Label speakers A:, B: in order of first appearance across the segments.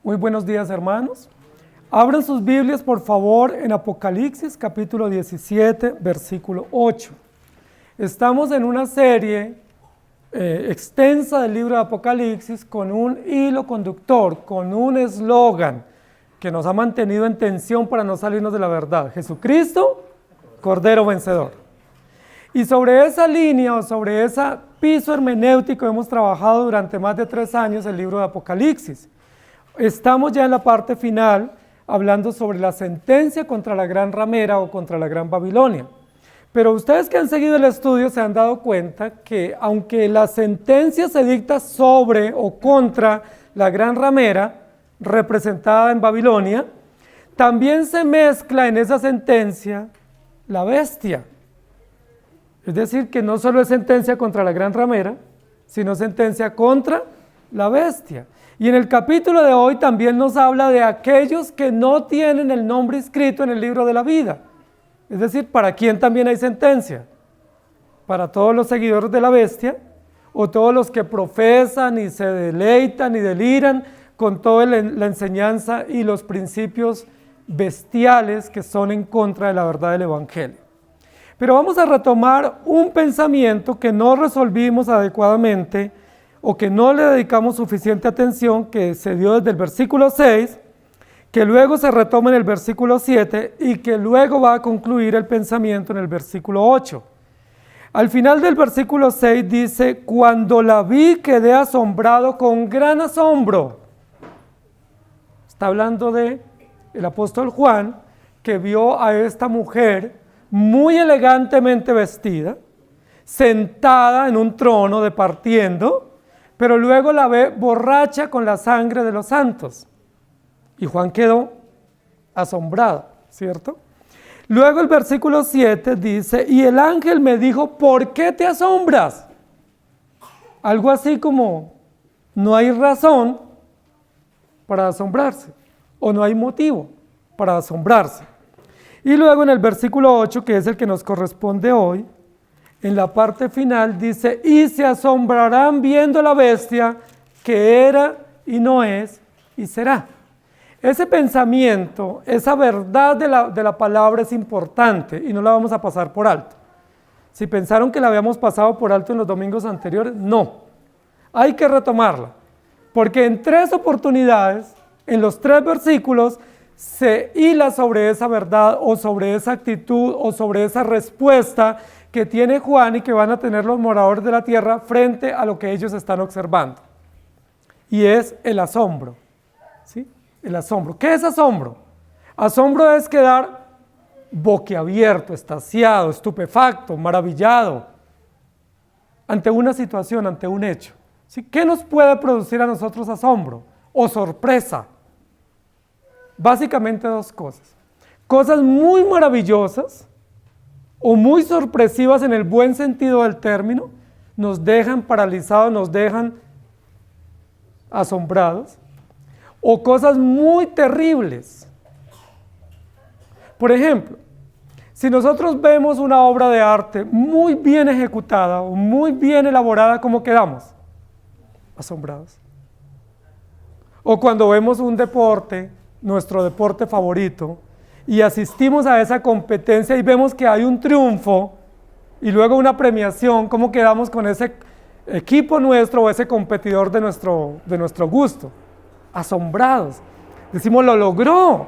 A: Muy buenos días, hermanos. Abran sus Biblias, por favor, en Apocalipsis, capítulo 17, versículo 8. Estamos en una serie extensa del libro de Apocalipsis con un hilo conductor, con un eslogan que nos ha mantenido en tensión para no salirnos de la verdad. Jesucristo, Cordero Vencedor. Y sobre esa línea o sobre ese piso hermenéutico hemos trabajado durante más de 3 años el libro de Apocalipsis. Estamos ya en la parte final hablando sobre la sentencia contra la gran ramera o contra la gran Babilonia. Pero ustedes que han seguido el estudio se han dado cuenta que aunque la sentencia se dicta sobre o contra la gran ramera representada en Babilonia, también se mezcla en esa sentencia la bestia. Es decir, que no solo es sentencia contra la gran ramera, sino sentencia contra la bestia. Y en el capítulo de hoy también nos habla de aquellos que no tienen el nombre inscrito en el libro de la vida. Es decir, ¿para quién también hay sentencia? ¿Para todos los seguidores de la bestia? ¿O todos los que profesan y se deleitan y deliran con toda la enseñanza y los principios bestiales que son en contra de la verdad del Evangelio? Pero vamos a retomar un pensamiento que no resolvimos adecuadamente o que no le dedicamos suficiente atención, que se dio desde el versículo 6, que luego se retoma en el versículo 7 y que luego va a concluir el pensamiento en el versículo 8. Al final del versículo 6 dice: cuando la vi quedé asombrado con gran asombro. Está hablando de el apóstol Juan, que vio a esta mujer muy elegantemente vestida, sentada en un trono departiendo, pero luego la ve borracha con la sangre de los santos. Y Juan quedó asombrado, ¿cierto? Luego el versículo 7 dice: y el ángel me dijo, ¿por qué te asombras? Algo así como, no hay razón para asombrarse, o no hay motivo para asombrarse. Y luego en el versículo 8, que es el que nos corresponde hoy, en la parte final dice: y se asombrarán viendo la bestia que era y no es y será. Ese pensamiento, esa verdad de la palabra es importante y no la vamos a pasar por alto. Si pensaron que la habíamos pasado por alto en los domingos anteriores, no. Hay que retomarla, porque en 3 oportunidades, en los 3 versículos, se hila sobre esa verdad o sobre esa actitud o sobre esa respuesta que tiene Juan y que van a tener los moradores de la tierra frente a lo que ellos están observando. Y es el asombro. ¿Sí? El asombro. ¿Qué es asombro? Asombro es quedar boquiabierto, extasiado, estupefacto, maravillado ante una situación, ante un hecho. ¿Sí? ¿Qué nos puede producir a nosotros asombro o sorpresa? Básicamente 2 cosas. Cosas muy maravillosas o muy sorpresivas en el buen sentido del término, nos dejan paralizados, nos dejan asombrados, o cosas muy terribles. Por ejemplo, si nosotros vemos una obra de arte muy bien ejecutada o muy bien elaborada, ¿cómo quedamos? Asombrados. O cuando vemos un deporte, nuestro deporte favorito, y asistimos a esa competencia y vemos que hay un triunfo y luego una premiación, ¿cómo quedamos con ese equipo nuestro o ese competidor de nuestro gusto? Asombrados. Decimos, lo logró.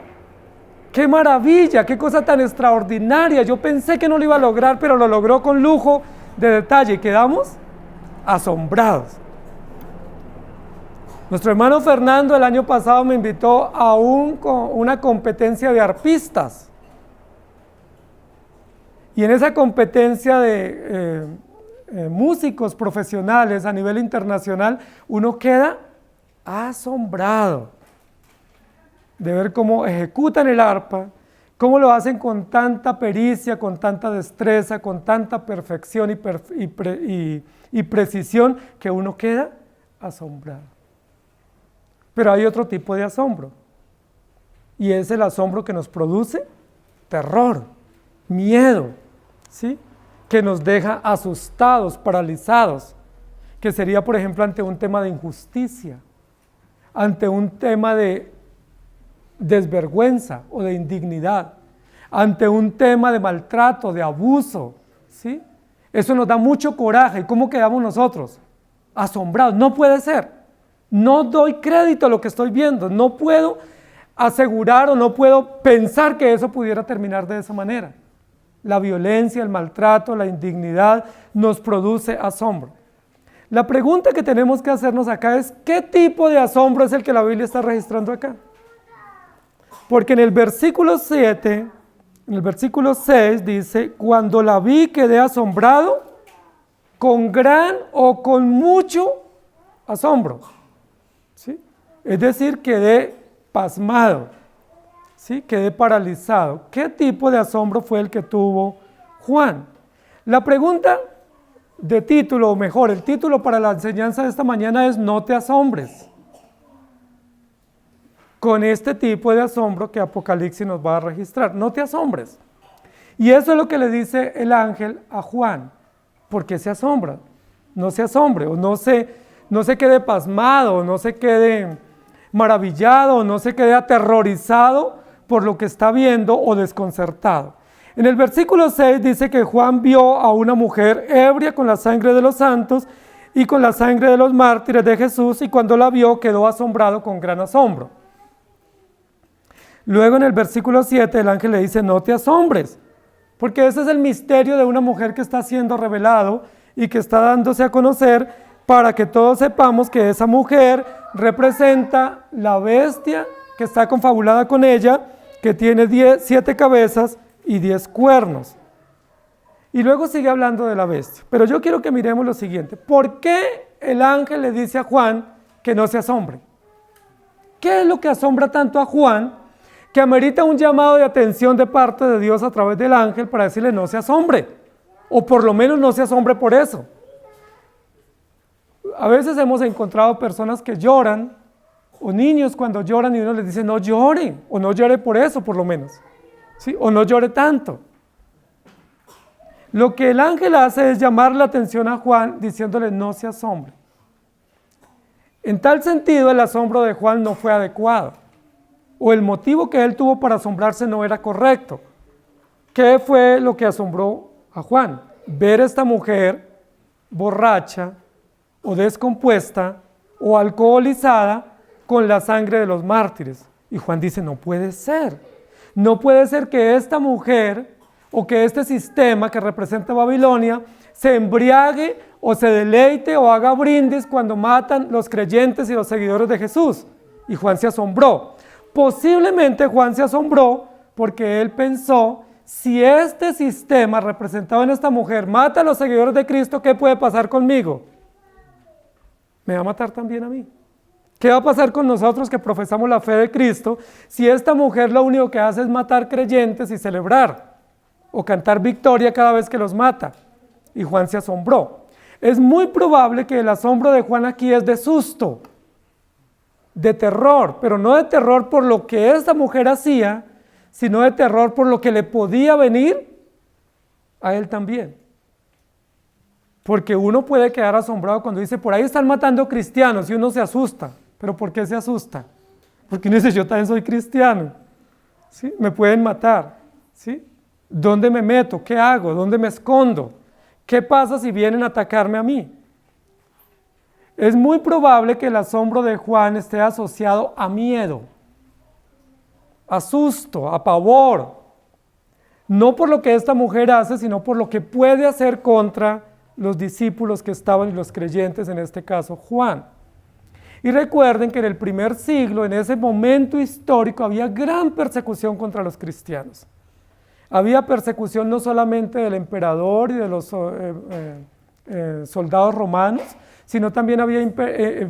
A: ¡Qué maravilla! ¡Qué cosa tan extraordinaria! Yo pensé que no lo iba a lograr, pero lo logró con lujo de detalle. Y quedamos asombrados. Nuestro hermano Fernando el año pasado me invitó a una competencia de arpistas. Y en esa competencia de músicos profesionales a nivel internacional, uno queda asombrado de ver cómo ejecutan el arpa, cómo lo hacen con tanta pericia, con tanta destreza, con tanta perfección y precisión, que uno queda asombrado. Pero hay otro tipo de asombro, y es el asombro que nos produce terror, miedo, ¿sí? Que nos deja asustados, paralizados, que sería, por ejemplo, ante un tema de injusticia, ante un tema de desvergüenza o de indignidad, ante un tema de maltrato, de abuso, ¿sí? Eso nos da mucho coraje. ¿Y cómo quedamos nosotros? Asombrados. No puede ser. No doy crédito a lo que estoy viendo. No puedo asegurar o no puedo pensar que eso pudiera terminar de esa manera. La violencia, el maltrato, la indignidad nos produce asombro. La pregunta que tenemos que hacernos acá es, ¿qué tipo de asombro es el que la Biblia está registrando acá? Porque en el versículo 7, en el versículo 6 dice, cuando la vi quedé asombrado con gran o con mucho asombro. ¿Sí? Es decir, quedé pasmado, ¿sí? Quedé paralizado. ¿Qué tipo de asombro fue el que tuvo Juan? La pregunta de título, o mejor, el título para la enseñanza de esta mañana es no te asombres con este tipo de asombro que Apocalipsis nos va a registrar. No te asombres. Y eso es lo que le dice el ángel a Juan. ¿Por qué se asombra? No se asombre, o no se quede pasmado, no se quede maravillado, no se quede aterrorizado por lo que está viendo o desconcertado. En el versículo 6 dice que Juan vio a una mujer ebria con la sangre de los santos y con la sangre de los mártires de Jesús, y cuando la vio quedó asombrado con gran asombro. Luego en el versículo 7 el ángel le dice, no te asombres, porque ese es el misterio de una mujer que está siendo revelado y que está dándose a conocer para que todos sepamos que esa mujer representa la bestia que está confabulada con ella, que tiene 7 cabezas y 10 cuernos. Y luego sigue hablando de la bestia. Pero yo quiero que miremos lo siguiente. ¿Por qué el ángel le dice a Juan que no se asombre? ¿Qué es lo que asombra tanto a Juan que amerita un llamado de atención de parte de Dios a través del ángel para decirle no se asombre? O por lo menos no se asombre por eso. A veces hemos encontrado personas que lloran, o niños cuando lloran y uno les dice no llore, o no llore por eso por lo menos, ¿sí? O no llore tanto. Lo que el ángel hace es llamar la atención a Juan diciéndole no se asombre. En tal sentido el asombro de Juan no fue adecuado, o el motivo que él tuvo para asombrarse no era correcto. ¿Qué fue lo que asombró a Juan? Ver a esta mujer borracha o descompuesta o alcoholizada con la sangre de los mártires. Y Juan dice, no puede ser. No puede ser que esta mujer o que este sistema que representa Babilonia se embriague o se deleite o haga brindis cuando matan los creyentes y los seguidores de Jesús. Y Juan se asombró. Posiblemente Juan se asombró porque él pensó, si este sistema representado en esta mujer mata a los seguidores de Cristo, ¿qué puede pasar conmigo? Me va a matar también a mí. ¿Qué va a pasar con nosotros que profesamos la fe de Cristo si esta mujer lo único que hace es matar creyentes y celebrar o cantar victoria cada vez que los mata? Y Juan se asombró. Es muy probable que el asombro de Juan aquí es de susto, de terror, pero no de terror por lo que esta mujer hacía, sino de terror por lo que le podía venir a él también. Porque uno puede quedar asombrado cuando dice, por ahí están matando cristianos, y uno se asusta. ¿Pero por qué se asusta? Porque uno dice, yo también soy cristiano, ¿sí? Me pueden matar, ¿sí? ¿Dónde me meto? ¿Qué hago? ¿Dónde me escondo? ¿Qué pasa si vienen a atacarme a mí? Es muy probable que el asombro de Juan esté asociado a miedo, a susto, a pavor. No por lo que esta mujer hace, sino por lo que puede hacer contra los discípulos que estaban y los creyentes, en este caso Juan. Y recuerden que en el primer siglo, en ese momento histórico, había gran persecución contra los cristianos. Había persecución no solamente del emperador y de los soldados romanos, sino también había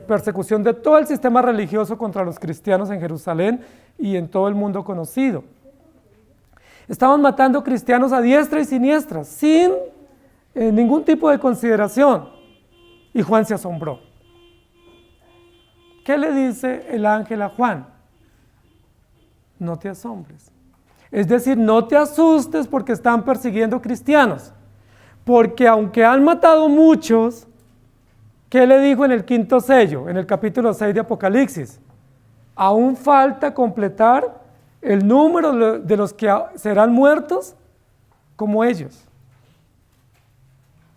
A: persecución de todo el sistema religioso contra los cristianos en Jerusalén y en todo el mundo conocido. Estaban matando cristianos a diestra y siniestra, sin ningún tipo de consideración. Y Juan se asombró. ¿Qué le dice el ángel a Juan? No te asombres. Es decir, no te asustes porque están persiguiendo cristianos. Porque aunque han matado muchos, ¿qué le dijo en el quinto sello, en el capítulo 6 de Apocalipsis? Aún falta completar el número de los que serán muertos como ellos.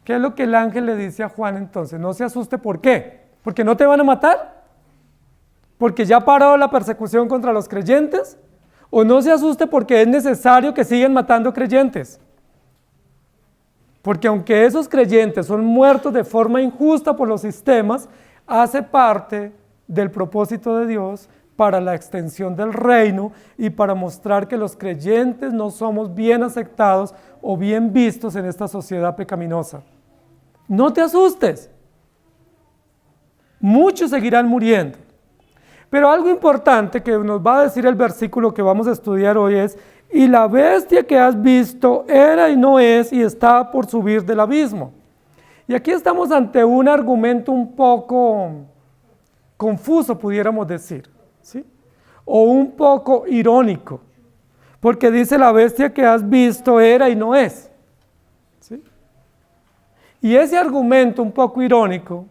A: ¿Qué es lo que el ángel le dice a Juan entonces? No se asuste, ¿por qué? ¿Porque no te van a matar? ¿Porque ya paró la persecución contra los creyentes? ¿O no se asuste porque es necesario que sigan matando creyentes? Porque aunque esos creyentes son muertos de forma injusta por los sistemas, hace parte del propósito de Dios para la extensión del reino y para mostrar que los creyentes no somos bien aceptados o bien vistos en esta sociedad pecaminosa. No te asustes. Muchos seguirán muriendo. Pero algo importante que nos va a decir el versículo que vamos a estudiar hoy es: y la bestia que has visto era y no es y está por subir del abismo. Y aquí estamos ante un argumento un poco confuso, pudiéramos decir, ¿sí? O un poco irónico, porque dice: la bestia que has visto era y no es, ¿sí? Y ese argumento un poco irónico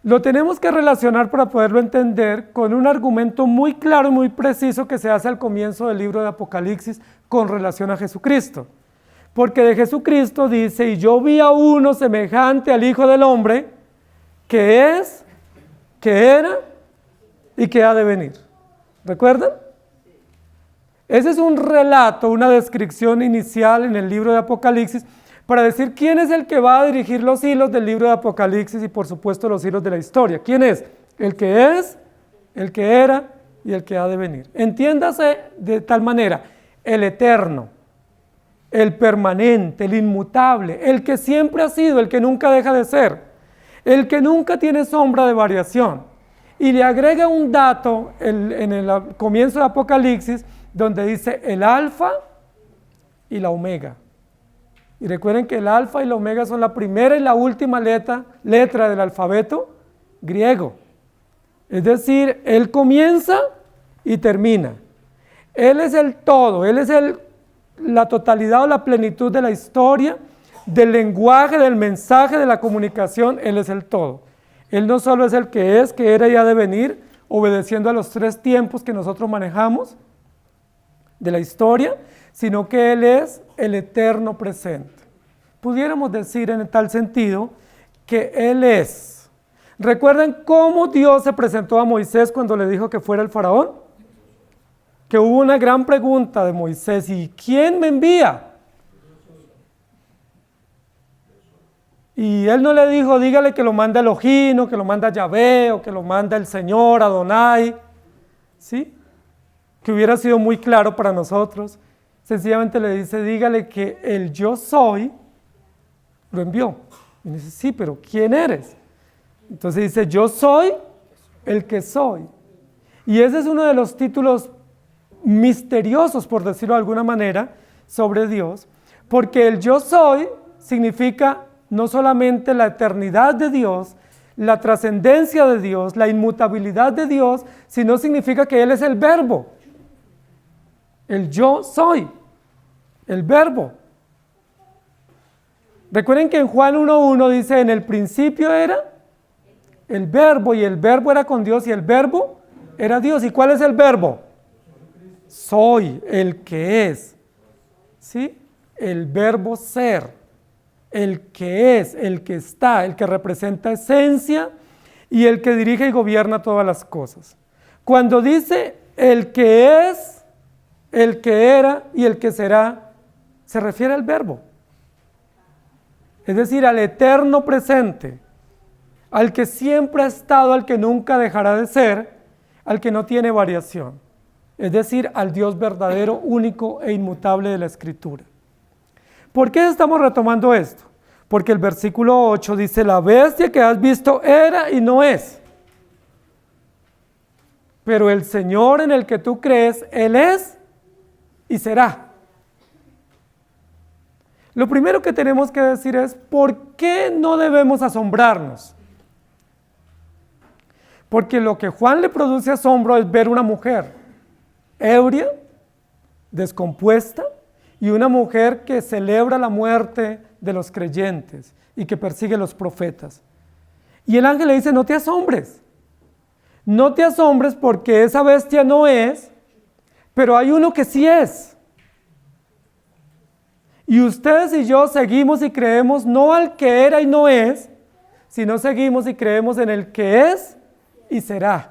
A: lo tenemos que relacionar para poderlo entender con un argumento muy claro y muy preciso que se hace al comienzo del libro de Apocalipsis con relación a Jesucristo. Porque de Jesucristo dice: y yo vi a uno semejante al Hijo del Hombre, que es, que era y que ha de venir. ¿Recuerdan? Ese es un relato, una descripción inicial en el libro de Apocalipsis para decir quién es el que va a dirigir los hilos del libro de Apocalipsis y por supuesto los hilos de la historia. ¿Quién es? El que es, el que era y el que ha de venir. Entiéndase de tal manera: el eterno, el permanente, el inmutable, el que siempre ha sido, el que nunca deja de ser, el que nunca tiene sombra de variación. Y le agrega un dato en el comienzo de Apocalipsis donde dice el alfa y la omega. Y recuerden que el alfa y la omega son la primera y la última letra del alfabeto griego. Es decir, él comienza y termina. Él es el todo, él es la totalidad o la plenitud de la historia, del lenguaje, del mensaje, de la comunicación. Él es el todo. Él no solo es el que es, que era y ha de venir, obedeciendo a los 3 tiempos que nosotros manejamos de la historia, sino que Él es el eterno presente. Pudiéramos decir en tal sentido que Él es. ¿Recuerdan cómo Dios se presentó a Moisés cuando le dijo que fuera el faraón? Que hubo una gran pregunta de Moisés: ¿y quién me envía? Y él no le dijo: dígale que lo manda Elohim, o que lo manda Yahvé, o que lo manda el Señor, Adonai, ¿sí? Que hubiera sido muy claro para nosotros. Sencillamente le dice: dígale que el yo soy lo envió. Y dice: sí, pero ¿quién eres? Entonces dice: yo soy el que soy. Y ese es uno de los títulos misteriosos, por decirlo de alguna manera, sobre Dios, porque el yo soy significa no solamente la eternidad de Dios, la trascendencia de Dios, la inmutabilidad de Dios, sino significa que Él es el verbo. El yo soy, el verbo. Recuerden que en Juan 1:1 dice: en el principio era el verbo, y el verbo era con Dios, y el verbo era Dios. ¿Y cuál es el verbo? Soy, el que es, ¿sí? El verbo ser, el que es, el que está, el que representa esencia y el que dirige y gobierna todas las cosas. Cuando dice el que es, el que era y el que será, se refiere al verbo. Es decir, al eterno presente, al que siempre ha estado, al que nunca dejará de ser, al que no tiene variación. Es decir, al Dios verdadero, único e inmutable de la Escritura. ¿Por qué estamos retomando esto? Porque el versículo 8 dice: la bestia que has visto era y no es. Pero el Señor en el que tú crees, Él es y será. Lo primero que tenemos que decir es: ¿por qué no debemos asombrarnos? Porque lo que Juan le produce asombro es ver una mujer ebria, descompuesta, y una mujer que celebra la muerte de los creyentes y que persigue a los profetas. Y el ángel le dice: no te asombres, no te asombres porque esa bestia no es, pero hay uno que sí es. Y ustedes y yo seguimos y creemos no al que era y no es, sino seguimos y creemos en el que es y será.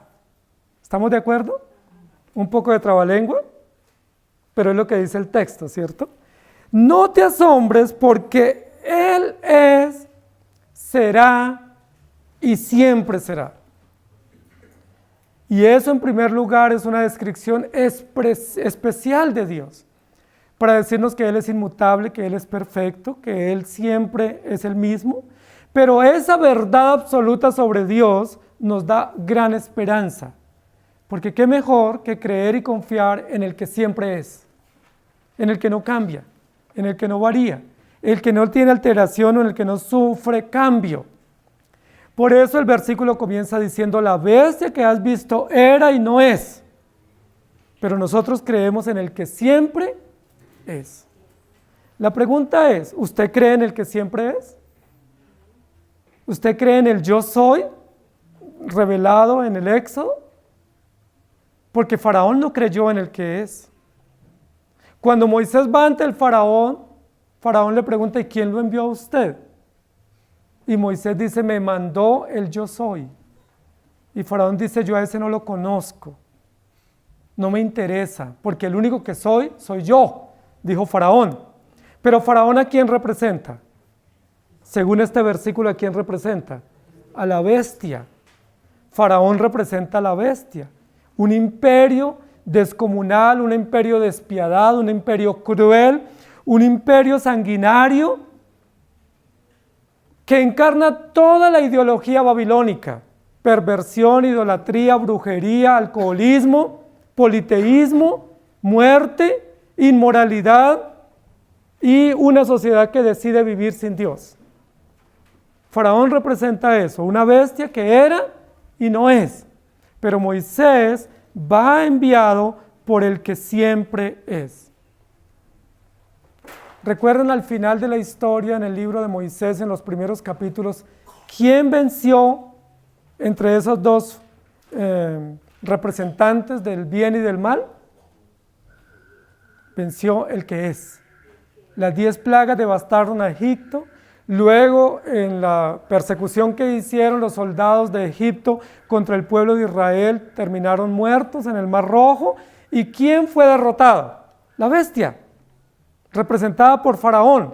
A: ¿Estamos de acuerdo? Un poco de trabalengua, pero es lo que dice el texto, ¿cierto? No te asombres porque Él es, será y siempre será. Y eso en primer lugar es una descripción especial de Dios, para decirnos que Él es inmutable, que Él es perfecto, que Él siempre es el mismo. Pero esa verdad absoluta sobre Dios nos da gran esperanza, porque qué mejor que creer y confiar en el que siempre es, en el que no cambia, en el que no varía, el que no tiene alteración o en el que no sufre cambio. Por eso el versículo comienza diciendo, la bestia que has visto era y no es, pero nosotros creemos en el que siempre es. La pregunta es, ¿usted cree en el que siempre es? ¿Usted cree en el yo soy revelado en el Éxodo? Porque Faraón no creyó en el que es. Cuando Moisés va ante el Faraón, Faraón le pregunta, ¿y quién lo envió a usted? Y Moisés dice, me mandó el yo soy. Y Faraón dice, yo a ese no lo conozco. No me interesa, porque el único que soy yo, dijo Faraón. Pero Faraón, ¿a quién representa? Según este versículo, ¿a quién representa? A la bestia. Faraón representa a la bestia. Un imperio descomunal, un imperio despiadado, un imperio cruel, un imperio sanguinario que encarna toda la ideología babilónica: perversión, idolatría, brujería, alcoholismo, politeísmo, muerte, inmoralidad y una sociedad que decide vivir sin Dios. Faraón representa eso, una bestia que era y no es, pero Moisés va enviado por el que siempre es. Recuerden al final de la historia en el libro de Moisés, en los primeros capítulos, ¿quién venció entre esos dos representantes del bien y del mal? Venció el que es. Las 10 plagas devastaron a Egipto. Luego, en la persecución que hicieron los soldados de Egipto contra el pueblo de Israel, terminaron muertos en el Mar Rojo. ¿Y quién fue derrotado? La bestia, representada por Faraón.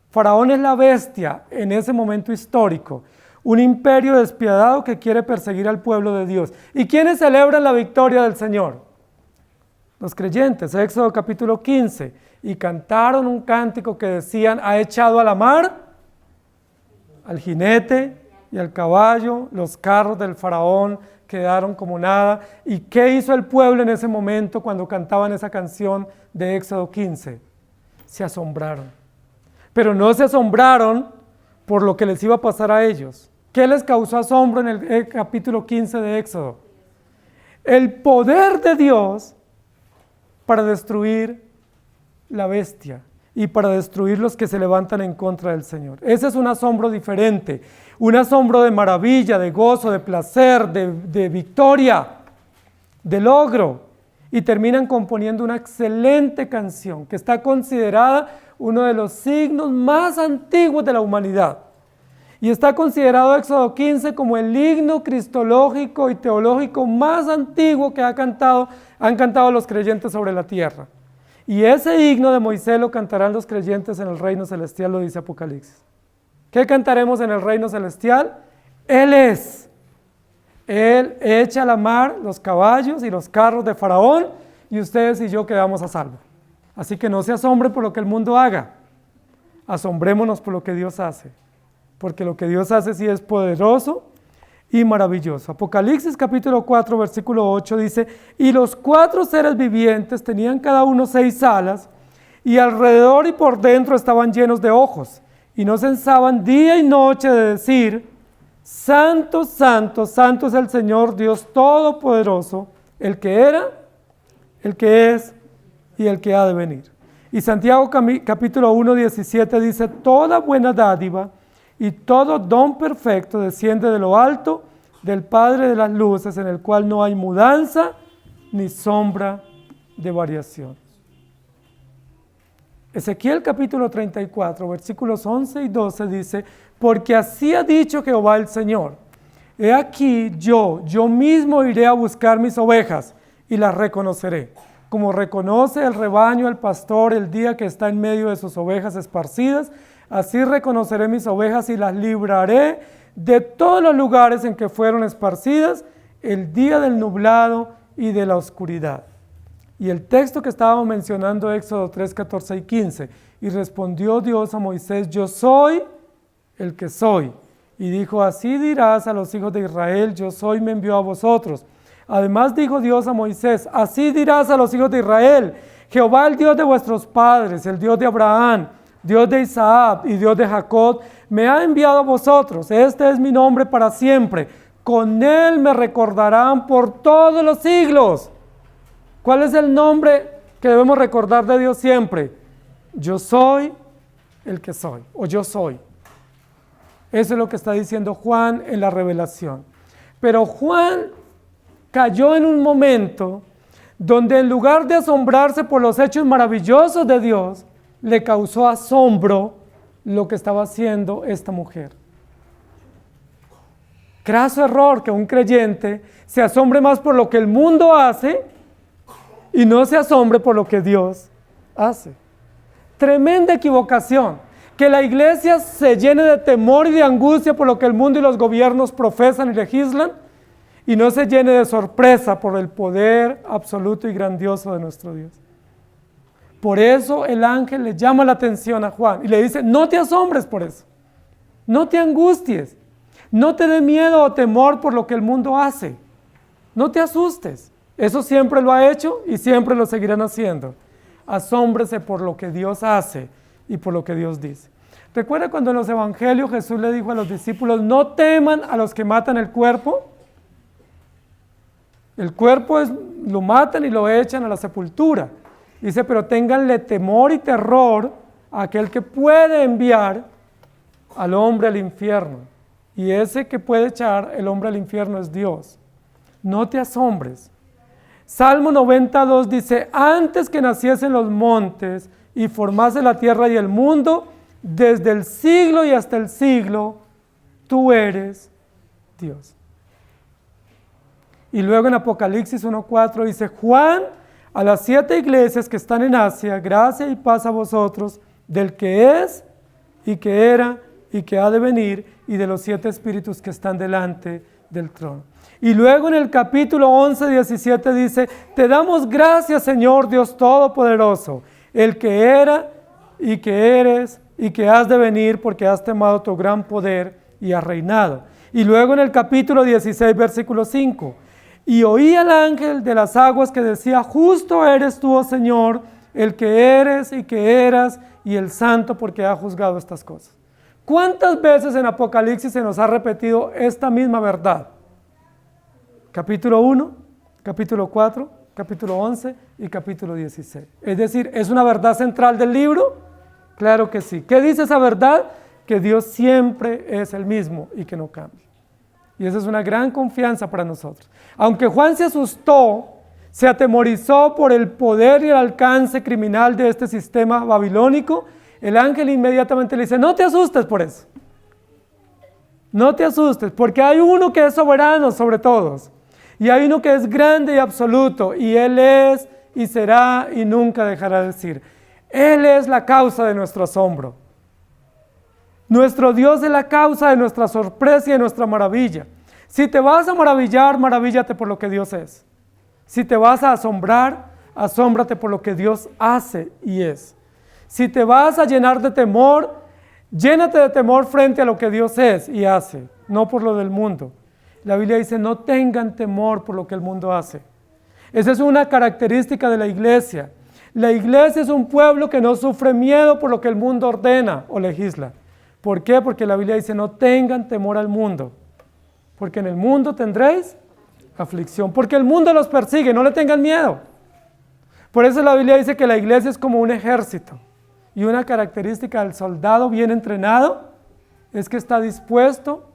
A: Faraón es la bestia en ese momento histórico, un imperio despiadado que quiere perseguir al pueblo de Dios. ¿Y quiénes celebran la victoria del Señor? Los creyentes. Éxodo capítulo 15. Y cantaron un cántico que decían, ha echado a la mar al jinete y al caballo, los carros del faraón quedaron como nada. ¿Y qué hizo el pueblo en ese momento cuando cantaban esa canción de Éxodo 15? Se asombraron. Pero no se asombraron por lo que les iba a pasar a ellos. ¿Qué les causó asombro en el capítulo 15 de Éxodo? El poder de Dios para destruir la bestia y para destruir los que se levantan en contra del Señor. Ese es un asombro diferente, un asombro de maravilla, de gozo, de placer, de victoria, de logro. Y terminan componiendo una excelente canción que está considerada uno de los signos más antiguos de la humanidad. Y está considerado Éxodo 15 como el himno cristológico y teológico más antiguo que han cantado los creyentes sobre la tierra. Y ese himno de Moisés lo cantarán los creyentes en el reino celestial, lo dice Apocalipsis. ¿Qué cantaremos en el reino celestial? Él es. Él echa a la mar los caballos y los carros de Faraón y ustedes y yo quedamos a salvo. Así que no se asombren por lo que el mundo haga. Asombrémonos por lo que Dios hace. Porque lo que Dios hace sí es poderoso y maravilloso. Apocalipsis capítulo 4 versículo 8 dice, y los 4 seres vivientes tenían cada uno 6 alas, y alrededor y por dentro estaban llenos de ojos, y no cesaban día y noche de decir, santo, santo, santo es el Señor Dios Todopoderoso, el que era, el que es y el que ha de venir. Y Santiago capítulo 1 17 dice, toda buena dádiva y todo don perfecto desciende de lo alto, del Padre de las luces, en el cual no hay mudanza ni sombra de variación. Ezequiel capítulo 34, versículos 11 y 12 dice: porque así ha dicho Jehová el Señor, he aquí yo mismo iré a buscar mis ovejas y las reconoceré, como reconoce el rebaño el pastor el día que está en medio de sus ovejas esparcidas, así reconoceré mis ovejas y las libraré de todos los lugares en que fueron esparcidas el día del nublado y de la oscuridad. Y el texto que estábamos mencionando, Éxodo 3, 14 y 15, y respondió Dios a Moisés: yo soy el que soy. Y dijo: así dirás a los hijos de Israel: yo soy, me envió a vosotros. Además dijo Dios a Moisés: así dirás a los hijos de Israel: Jehová, el Dios de vuestros padres, el Dios de Abraham, Dios de Isaac y Dios de Jacob, me ha enviado a vosotros. Este es mi nombre para siempre. Con él me recordarán por todos los siglos. ¿Cuál es el nombre que debemos recordar de Dios siempre? Yo soy el que soy, o yo soy. Eso es lo que está diciendo Juan en la revelación. Pero Juan cayó en un momento donde, en lugar de asombrarse por los hechos maravillosos de Dios, le causó asombro lo que estaba haciendo esta mujer. Craso error que un creyente se asombre más por lo que el mundo hace y no se asombre por lo que Dios hace. Tremenda equivocación. Que la iglesia se llene de temor y de angustia por lo que el mundo y los gobiernos profesan y legislan, y no se llene de sorpresa por el poder absoluto y grandioso de nuestro Dios. Por eso el ángel le llama la atención a Juan y le dice: no te asombres por eso, no te angusties, no te dé miedo o temor por lo que el mundo hace, no te asustes. Eso siempre lo ha hecho y siempre lo seguirán haciendo. Asómbrese por lo que Dios hace y por lo que Dios dice. ¿Recuerda cuando en los evangelios Jesús le dijo a los discípulos: no teman a los que matan el cuerpo? El cuerpo lo matan y lo echan a la sepultura. Dice: pero ténganle temor y terror a aquel que puede enviar al hombre al infierno. Y ese que puede echar el hombre al infierno es Dios. No te asombres. Salmo 92 dice: antes que naciesen los montes y formase la tierra y el mundo, desde el siglo y hasta el siglo, tú eres Dios. Y luego en Apocalipsis 1:4 dice: Juan, a las 7 iglesias que están en Asia, gracia y paz a vosotros, del que es, y que era, y que ha de venir, y de los 7 espíritus que están delante del trono. Y luego en el capítulo 11, 17 dice: te damos gracias, Señor Dios Todopoderoso, el que era, y que eres, y que has de venir, porque has tomado tu gran poder y has reinado. Y luego en el capítulo 16, versículo 5, y oí al ángel de las aguas que decía: justo eres tú, oh Señor, el que eres y que eras, y el santo, porque ha juzgado estas cosas. ¿Cuántas veces en Apocalipsis se nos ha repetido esta misma verdad? Capítulo 1, capítulo 4, capítulo 11 y capítulo 16. Es decir, ¿es una verdad central del libro? Claro que sí. ¿Qué dice esa verdad? Que Dios siempre es el mismo y que no cambia. Y esa es una gran confianza para nosotros. Aunque Juan se asustó, se atemorizó por el poder y el alcance criminal de este sistema babilónico, el ángel inmediatamente le dice: no te asustes por eso. No te asustes, porque hay uno que es soberano sobre todos. Y hay uno que es grande y absoluto, y Él es y será y nunca dejará de decir. Él es la causa de nuestro asombro. Nuestro Dios es la causa de nuestra sorpresa y de nuestra maravilla. Si te vas a maravillar, maravíllate por lo que Dios es. Si te vas a asombrar, asómbrate por lo que Dios hace y es. Si te vas a llenar de temor, llénate de temor frente a lo que Dios es y hace, no por lo del mundo. La Biblia dice: no tengan temor por lo que el mundo hace. Esa es una característica de la iglesia. La iglesia es un pueblo que no sufre miedo por lo que el mundo ordena o legisla. ¿Por qué? Porque la Biblia dice: no tengan temor al mundo, porque en el mundo tendréis aflicción, porque el mundo los persigue, no le tengan miedo. Por eso la Biblia dice que la iglesia es como un ejército, y una característica del soldado bien entrenado es que está dispuesto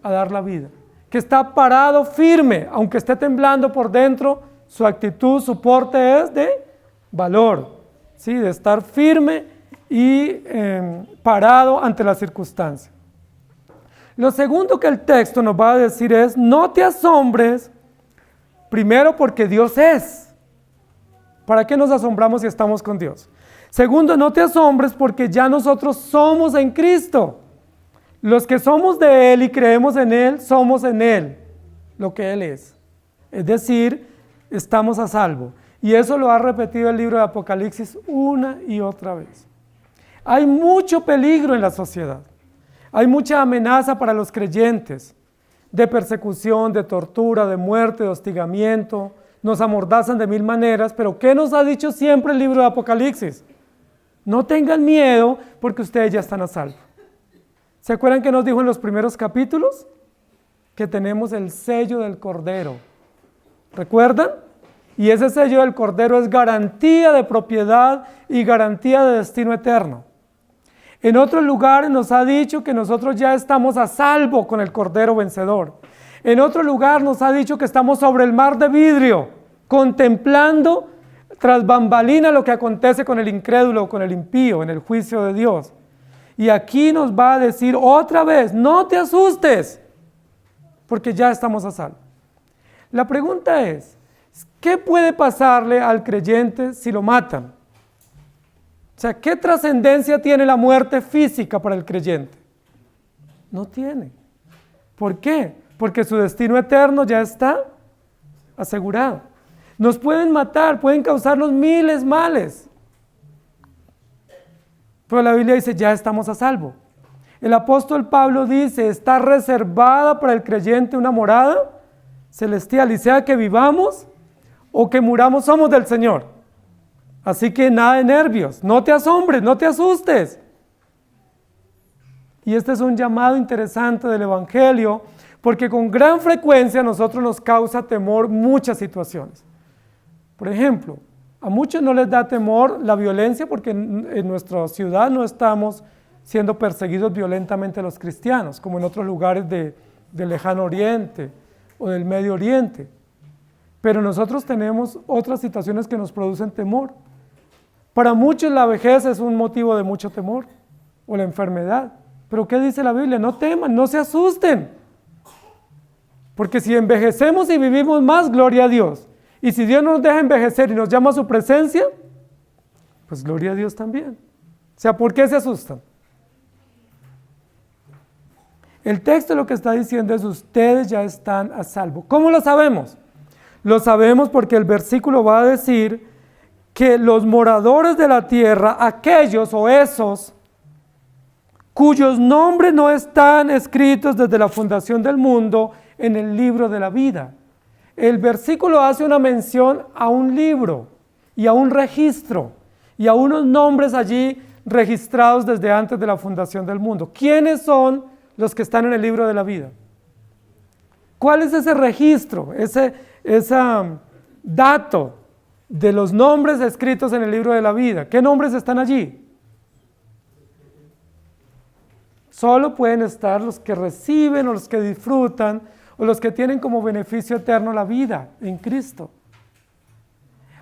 A: a dar la vida, que está parado firme, aunque esté temblando por dentro, su actitud, su porte es de valor, ¿sí? De estar firme y parado ante la circunstancia. Lo segundo que el texto nos va a decir es, no te asombres, primero porque Dios es. ¿Para qué nos asombramos si estamos con Dios? Segundo, no te asombres porque ya nosotros somos en Cristo. Los que somos de Él y creemos en Él, somos en Él, lo que Él es. Es decir, estamos a salvo. Y eso lo ha repetido el libro de Apocalipsis una y otra vez. Hay mucho peligro en la sociedad. Hay mucha amenaza para los creyentes, de persecución, de tortura, de muerte, de hostigamiento. Nos amordazan de mil maneras, pero ¿qué nos ha dicho siempre el libro de Apocalipsis? No tengan miedo porque ustedes ya están a salvo. ¿Se acuerdan que nos dijo en los primeros capítulos? Que tenemos el sello del Cordero. ¿Recuerdan? Y ese sello del Cordero es garantía de propiedad y garantía de destino eterno. En otros lugares nos ha dicho que nosotros ya estamos a salvo con el Cordero vencedor. En otro lugar nos ha dicho que estamos sobre el mar de vidrio, contemplando tras bambalina lo que acontece con el incrédulo, con el impío, en el juicio de Dios. Y aquí nos va a decir otra vez, no te asustes, porque ya estamos a salvo. La pregunta es, ¿qué puede pasarle al creyente si lo matan? O sea, ¿qué trascendencia tiene la muerte física para el creyente? No tiene. ¿Por qué? Porque su destino eterno ya está asegurado. Nos pueden matar, pueden causarnos miles males. Pero la Biblia dice, ya estamos a salvo. El apóstol Pablo dice, está reservada para el creyente una morada celestial, y sea que vivamos o que muramos, somos del Señor. Así que nada de nervios, no te asombres, no te asustes. Y este es un llamado interesante del Evangelio, porque con gran frecuencia a nosotros nos causa temor muchas situaciones. Por ejemplo, a muchos no les da temor la violencia porque en nuestra ciudad no estamos siendo perseguidos violentamente los cristianos, como en otros lugares del lejano oriente o del Medio Oriente. Pero nosotros tenemos otras situaciones que nos producen temor. Para muchos la vejez es un motivo de mucho temor, o la enfermedad. Pero ¿qué dice la Biblia? No teman, no se asusten. Porque si envejecemos y vivimos más, gloria a Dios. Y si Dios nos deja envejecer y nos llama a su presencia, pues gloria a Dios también. O sea, ¿por qué se asustan? El texto lo que está diciendo es, ustedes ya están a salvo. ¿Cómo lo sabemos? Lo sabemos porque el versículo va a decir que los moradores de la tierra, aquellos o esos cuyos nombres no están escritos desde la fundación del mundo en el libro de la vida. El versículo hace una mención a un libro y a un registro y a unos nombres allí registrados desde antes de la fundación del mundo. ¿Quiénes son los que están en el libro de la vida? ¿Cuál es ese registro, ese dato de los nombres escritos en el libro de la vida? ¿Qué nombres están allí? Solo pueden estar los que reciben o los que disfrutan o los que tienen como beneficio eterno la vida en Cristo.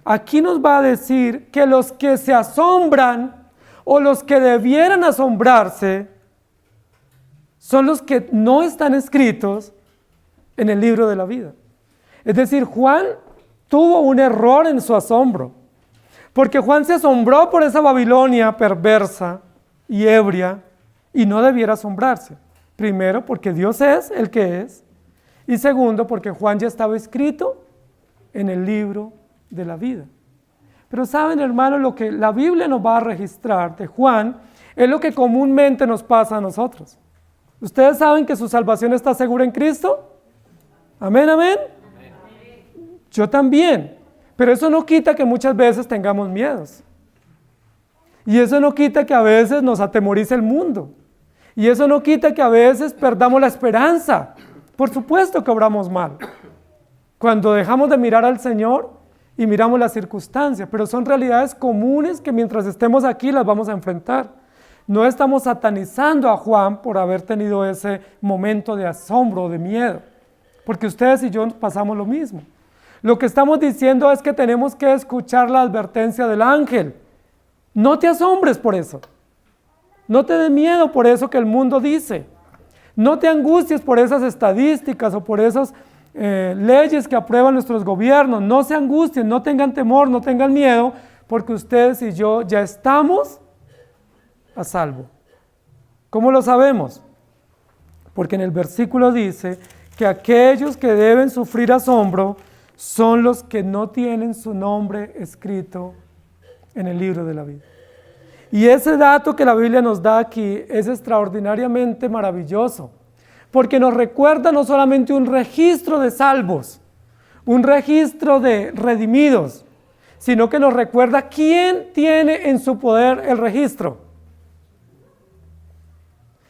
A: Aquí nos va a decir que los que se asombran o los que debieran asombrarse son los que no están escritos en el libro de la vida. Es decir, Juan tuvo un error en su asombro, porque Juan se asombró por esa Babilonia perversa y ebria y no debiera asombrarse. Primero, porque Dios es el que es, y segundo, porque Juan ya estaba escrito en el libro de la vida. Pero saben, hermanos, lo que la Biblia nos va a registrar de Juan es lo que comúnmente nos pasa a nosotros. ¿Ustedes saben que su salvación está segura en Cristo? Amén, amén. Yo también, pero eso no quita que muchas veces tengamos miedos. Y eso no quita que a veces nos atemorice el mundo. Y eso no quita que a veces perdamos la esperanza. Por supuesto que obramos mal. Cuando dejamos de mirar al Señor y miramos las circunstancias, pero son realidades comunes que mientras estemos aquí las vamos a enfrentar. No estamos satanizando a Juan por haber tenido ese momento de asombro o de miedo. porque ustedes y yo pasamos lo mismo. Lo que estamos diciendo es que tenemos que escuchar la advertencia del ángel. No te asombres por eso. No te dé miedo por eso que el mundo dice. No te angusties por esas estadísticas o por esas leyes que aprueban nuestros gobiernos. No se angustien, no tengan temor, no tengan miedo, porque ustedes y yo ya estamos a salvo. ¿Cómo lo sabemos? Porque en el versículo dice que aquellos que deben sufrir asombro son los que no tienen su nombre escrito en el libro de la vida. Y ese dato que la Biblia nos da aquí es extraordinariamente maravilloso, porque nos recuerda no solamente un registro de salvos, un registro de redimidos, sino que nos recuerda quién tiene en su poder el registro.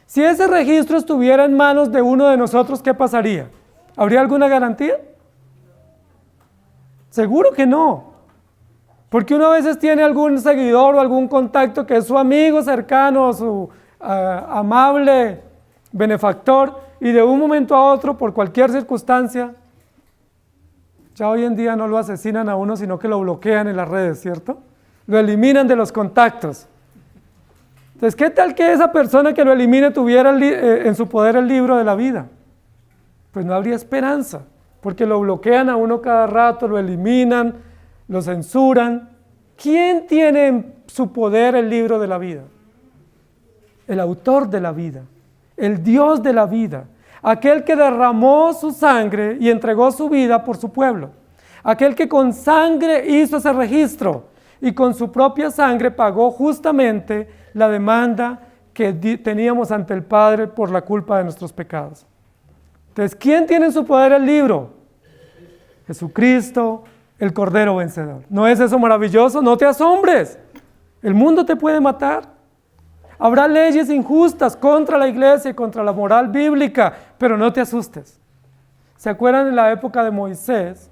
A: Si ese registro estuviera en manos de uno de nosotros, ¿qué pasaría? ¿Habría alguna garantía? Seguro que no. Porque uno a veces tiene algún seguidor o algún contacto que es su amigo cercano, su amable benefactor, y de un momento a otro, por cualquier circunstancia, ya hoy en día no lo asesinan a uno, sino que lo bloquean en las redes, ¿cierto? Lo eliminan de los contactos. Entonces, ¿qué tal que esa persona que lo elimine tuviera en su poder el libro de la vida? Pues no habría esperanza, porque lo bloquean a uno cada rato, lo eliminan, lo censuran. ¿Quién tiene en su poder el libro de la vida? El autor de la vida, el Dios de la vida, aquel que derramó su sangre y entregó su vida por su pueblo, aquel que con sangre hizo ese registro y con su propia sangre pagó justamente la demanda que teníamos ante el Padre por la culpa de nuestros pecados. Entonces, ¿quién tiene en su poder el libro? Jesucristo, el Cordero vencedor. ¿No es eso maravilloso? No te asombres. El mundo te puede matar. Habrá leyes injustas contra la iglesia y contra la moral bíblica, pero no te asustes. ¿Se acuerdan en la época de Moisés?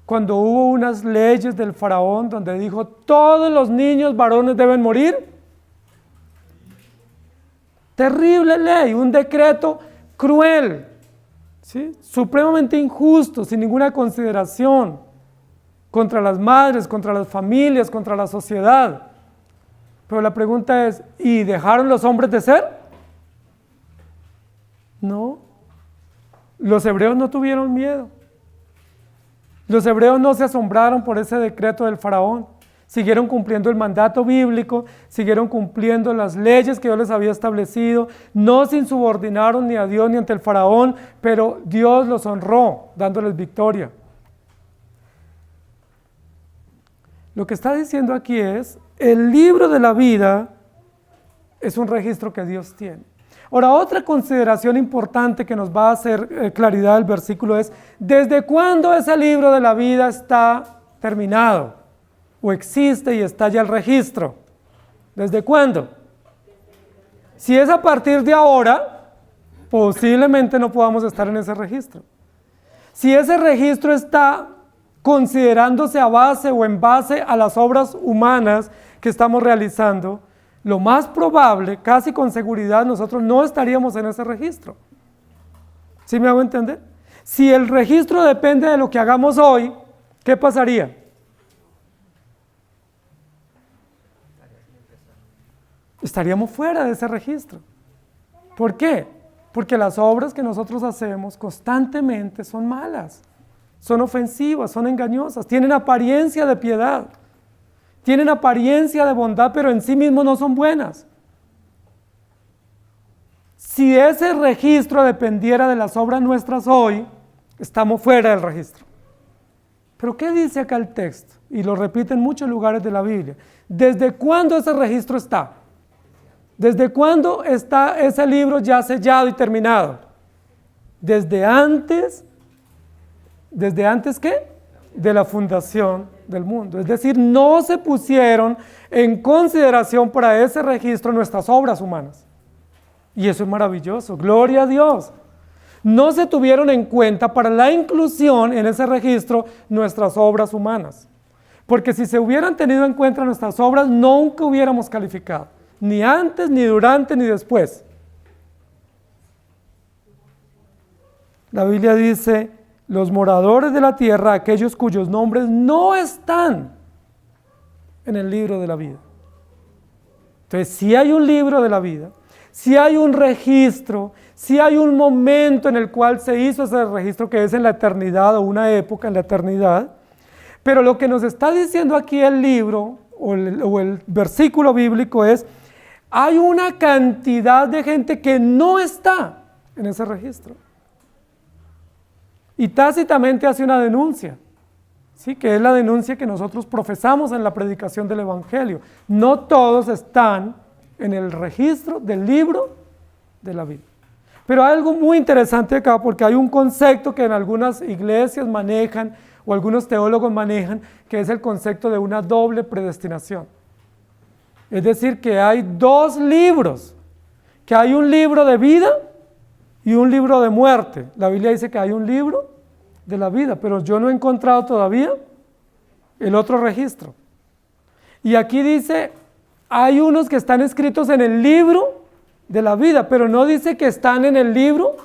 A: Cuando hubo unas leyes del faraón donde dijo, todos los niños varones deben morir. Terrible ley, un decreto cruel, ¿sí? Supremamente injusto, sin ninguna consideración, contra las madres, contra las familias, contra la sociedad. Pero la pregunta es, ¿y dejaron los hombres de ser? No. Los hebreos no tuvieron miedo. Los hebreos no se asombraron por ese decreto del faraón. Siguieron cumpliendo el mandato bíblico, siguieron cumpliendo las leyes que Dios les había establecido, no se insubordinaron ni a Dios ni ante el faraón, pero Dios los honró, dándoles victoria. Lo que está diciendo aquí es, el libro de la vida es un registro que Dios tiene. Ahora, otra consideración importante que nos va a hacer claridad el versículo es, ¿desde cuándo ese libro de la vida está terminado? ¿O existe y está ya el registro? ¿Desde cuándo? Si es a partir de ahora, posiblemente no podamos estar en ese registro. Si ese registro está considerándose a base o en base a las obras humanas que estamos realizando, lo más probable, casi con seguridad, nosotros no estaríamos en ese registro. ¿Sí me hago entender? Si el registro depende de lo que hagamos hoy, ¿qué pasaría? Estaríamos fuera de ese registro. ¿Por qué? Porque las obras que nosotros hacemos constantemente son malas, son ofensivas, son engañosas, tienen apariencia de piedad, tienen apariencia de bondad, pero en sí mismos no son buenas. Si ese registro dependiera de las obras nuestras hoy, estamos fuera del registro. Pero ¿qué dice acá el texto? Y lo repite en muchos lugares de la Biblia. ¿Desde cuándo ese registro está? ¿Desde cuándo está ese libro ya sellado y terminado? Desde antes ¿qué? De la fundación del mundo. Es decir, no se pusieron en consideración para ese registro nuestras obras humanas. Y eso es maravilloso, gloria a Dios. No se tuvieron en cuenta para la inclusión en ese registro nuestras obras humanas. Porque si se hubieran tenido en cuenta nuestras obras, nunca hubiéramos calificado. Ni antes, ni durante, ni después. La Biblia dice, los moradores de la tierra, aquellos cuyos nombres no están en el libro de la vida. Entonces, si hay un libro de la vida, si hay un registro, si hay un momento en el cual se hizo ese registro que es en la eternidad o una época en la eternidad, pero lo que nos está diciendo aquí el libro o el versículo bíblico es, hay una cantidad de gente que no está en ese registro. Y tácitamente hace una denuncia, ¿sí? Que es la denuncia que nosotros profesamos en la predicación del Evangelio. No todos están en el registro del libro de la vida. Pero hay algo muy interesante acá, porque hay un concepto que en algunas iglesias manejan, o algunos teólogos manejan, que es el concepto de una doble predestinación. Es decir, que hay dos libros, que hay un libro de vida y un libro de muerte. La Biblia dice que hay un libro de la vida, pero yo no he encontrado todavía el otro registro. Y aquí dice, hay unos que están escritos en el libro de la vida, pero no dice que están en el libro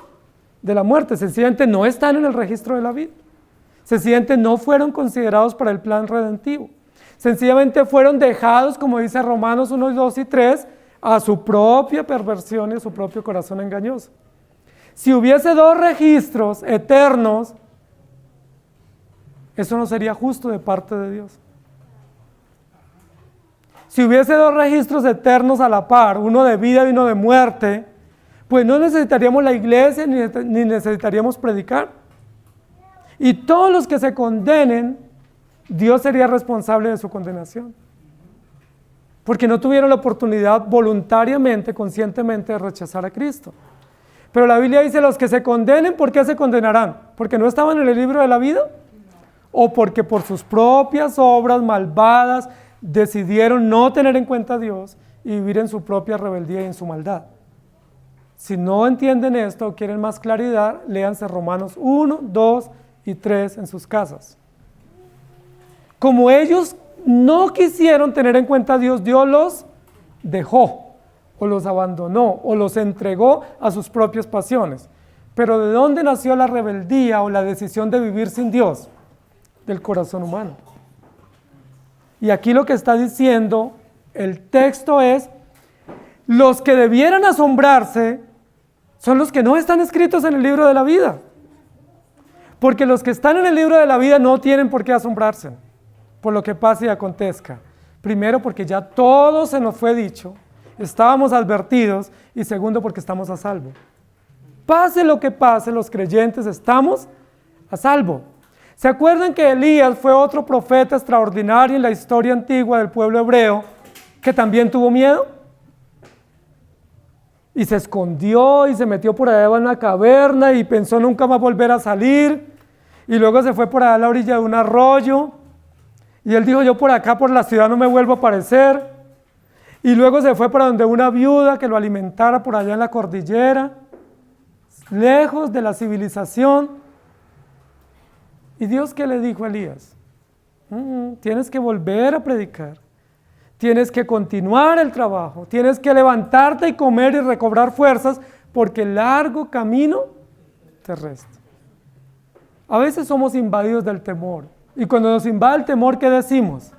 A: de la muerte, sencillamente no están en el registro de la vida. Sencillamente no fueron considerados para el plan redentivo. Sencillamente fueron dejados, como dice Romanos 1, 2 y 3, a su propia perversión y a su propio corazón engañoso. Si hubiese dos registros eternos, eso no sería justo de parte de Dios. Si hubiese dos registros eternos a la par, uno de vida y uno de muerte, pues no necesitaríamos la iglesia ni necesitaríamos predicar. Y todos los que se condenen, Dios sería responsable de su condenación. Porque no tuvieron la oportunidad voluntariamente, conscientemente de rechazar a Cristo. Pero la Biblia dice, los que se condenen, ¿por qué se condenarán? ¿Porque no estaban en el libro de la vida? ¿O porque por sus propias obras malvadas decidieron no tener en cuenta a Dios y vivir en su propia rebeldía y en su maldad? Si no entienden esto o quieren más claridad, léanse Romanos 1, 2 y 3 en sus casas. Como ellos no quisieron tener en cuenta a Dios, Dios los dejó, o los abandonó, o los entregó a sus propias pasiones. Pero ¿de dónde nació la rebeldía o la decisión de vivir sin Dios? Del corazón humano. Y aquí lo que está diciendo el texto es, los que debieran asombrarse son los que no están escritos en el libro de la vida. Porque los que están en el libro de la vida no tienen por qué asombrarse por lo que pase y acontezca. Primero, porque ya todo se nos fue dicho, estábamos advertidos, y segundo, porque estamos a salvo. Pase lo que pase, los creyentes estamos a salvo. ¿Se acuerdan que Elías fue otro profeta extraordinario en la historia antigua del pueblo hebreo que también tuvo miedo? Y se escondió y se metió por allá en una caverna y pensó nunca más volver a salir. Y luego se fue por allá a la orilla de un arroyo. Y él dijo, yo por acá, por la ciudad, no me vuelvo a aparecer. Y luego se fue para donde una viuda que lo alimentara por allá en la cordillera, lejos de la civilización. ¿Y Dios qué le dijo a Elías? Tienes que volver a predicar. Tienes que continuar el trabajo. Tienes que levantarte y comer y recobrar fuerzas porque el largo camino te resta. A veces somos invadidos del temor. Y cuando nos invade el temor, ¿qué decimos?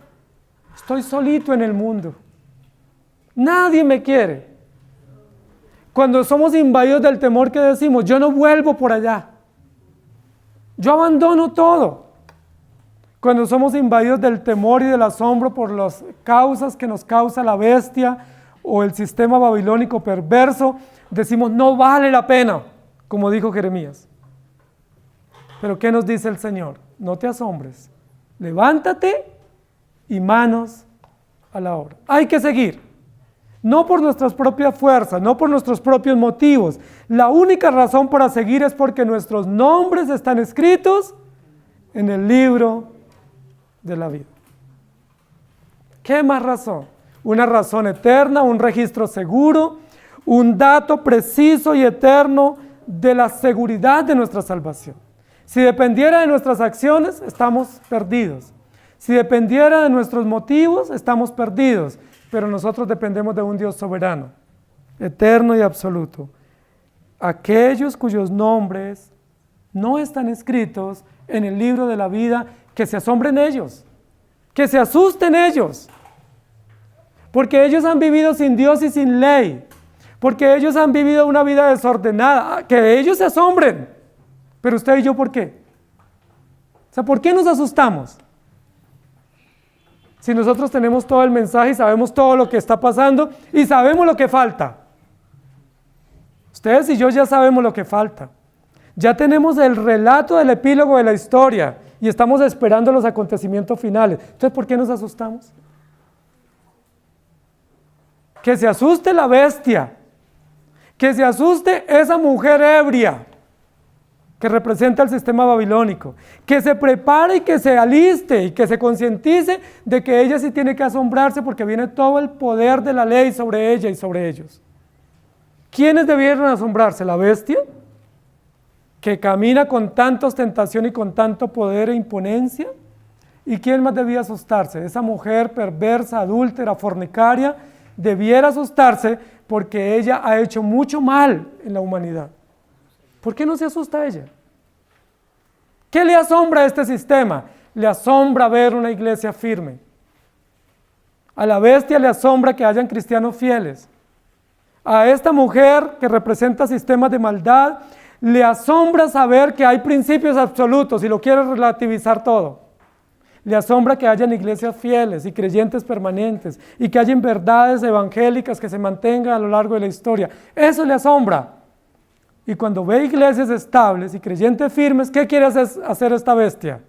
A: Estoy solito en el mundo. Nadie me quiere. Cuando somos invadidos del temor, ¿qué decimos? Yo no vuelvo por allá. Yo abandono todo. Cuando somos invadidos del temor y del asombro por las causas que nos causa la bestia o el sistema babilónico perverso, decimos, no vale la pena, como dijo Jeremías. Pero ¿qué nos dice el Señor? No te asombres, levántate y manos a la obra. Hay que seguir, no por nuestras propias fuerzas, no por nuestros propios motivos. La única razón para seguir es porque nuestros nombres están escritos en el libro de la vida. ¿Qué más razón? Una razón eterna, un registro seguro, un dato preciso y eterno de la seguridad de nuestra salvación. Si dependiera de nuestras acciones, estamos perdidos. Si dependiera de nuestros motivos, estamos perdidos. Pero nosotros dependemos de un Dios soberano, eterno y absoluto. Aquellos cuyos nombres no están escritos en el libro de la vida, que se asombren ellos, que se asusten ellos, porque ellos han vivido sin Dios y sin ley, porque ellos han vivido una vida desordenada, que ellos se asombren. Pero usted y yo, ¿por qué? O sea, ¿por qué nos asustamos? Si nosotros tenemos todo el mensaje y sabemos todo lo que está pasando y sabemos lo que falta. Ustedes y yo ya sabemos lo que falta. Ya tenemos el relato del epílogo de la historia y estamos esperando los acontecimientos finales. Entonces, ¿por qué nos asustamos? Que se asuste la bestia, que se asuste esa mujer ebria que representa el sistema babilónico, que se prepare y que se aliste y que se concientice de que ella sí tiene que asombrarse porque viene todo el poder de la ley sobre ella y sobre ellos. ¿Quiénes debieron asombrarse? ¿La bestia? Que camina con tanta ostentación y con tanto poder e imponencia. ¿Y quién más debía asustarse? Esa mujer perversa, adúltera, fornicaria, debiera asustarse porque ella ha hecho mucho mal en la humanidad. ¿Por qué no se asusta ella? ¿Qué le asombra a este sistema? Le asombra ver una iglesia firme. A la bestia le asombra que hayan cristianos fieles. A esta mujer que representa sistemas de maldad, le asombra saber que hay principios absolutos y lo quiere relativizar todo. Le asombra que hayan iglesias fieles y creyentes permanentes y que hayan verdades evangélicas que se mantengan a lo largo de la historia. Eso le asombra. Y cuando ve iglesias estables y creyentes firmes, ¿qué quiere hacer esta bestia?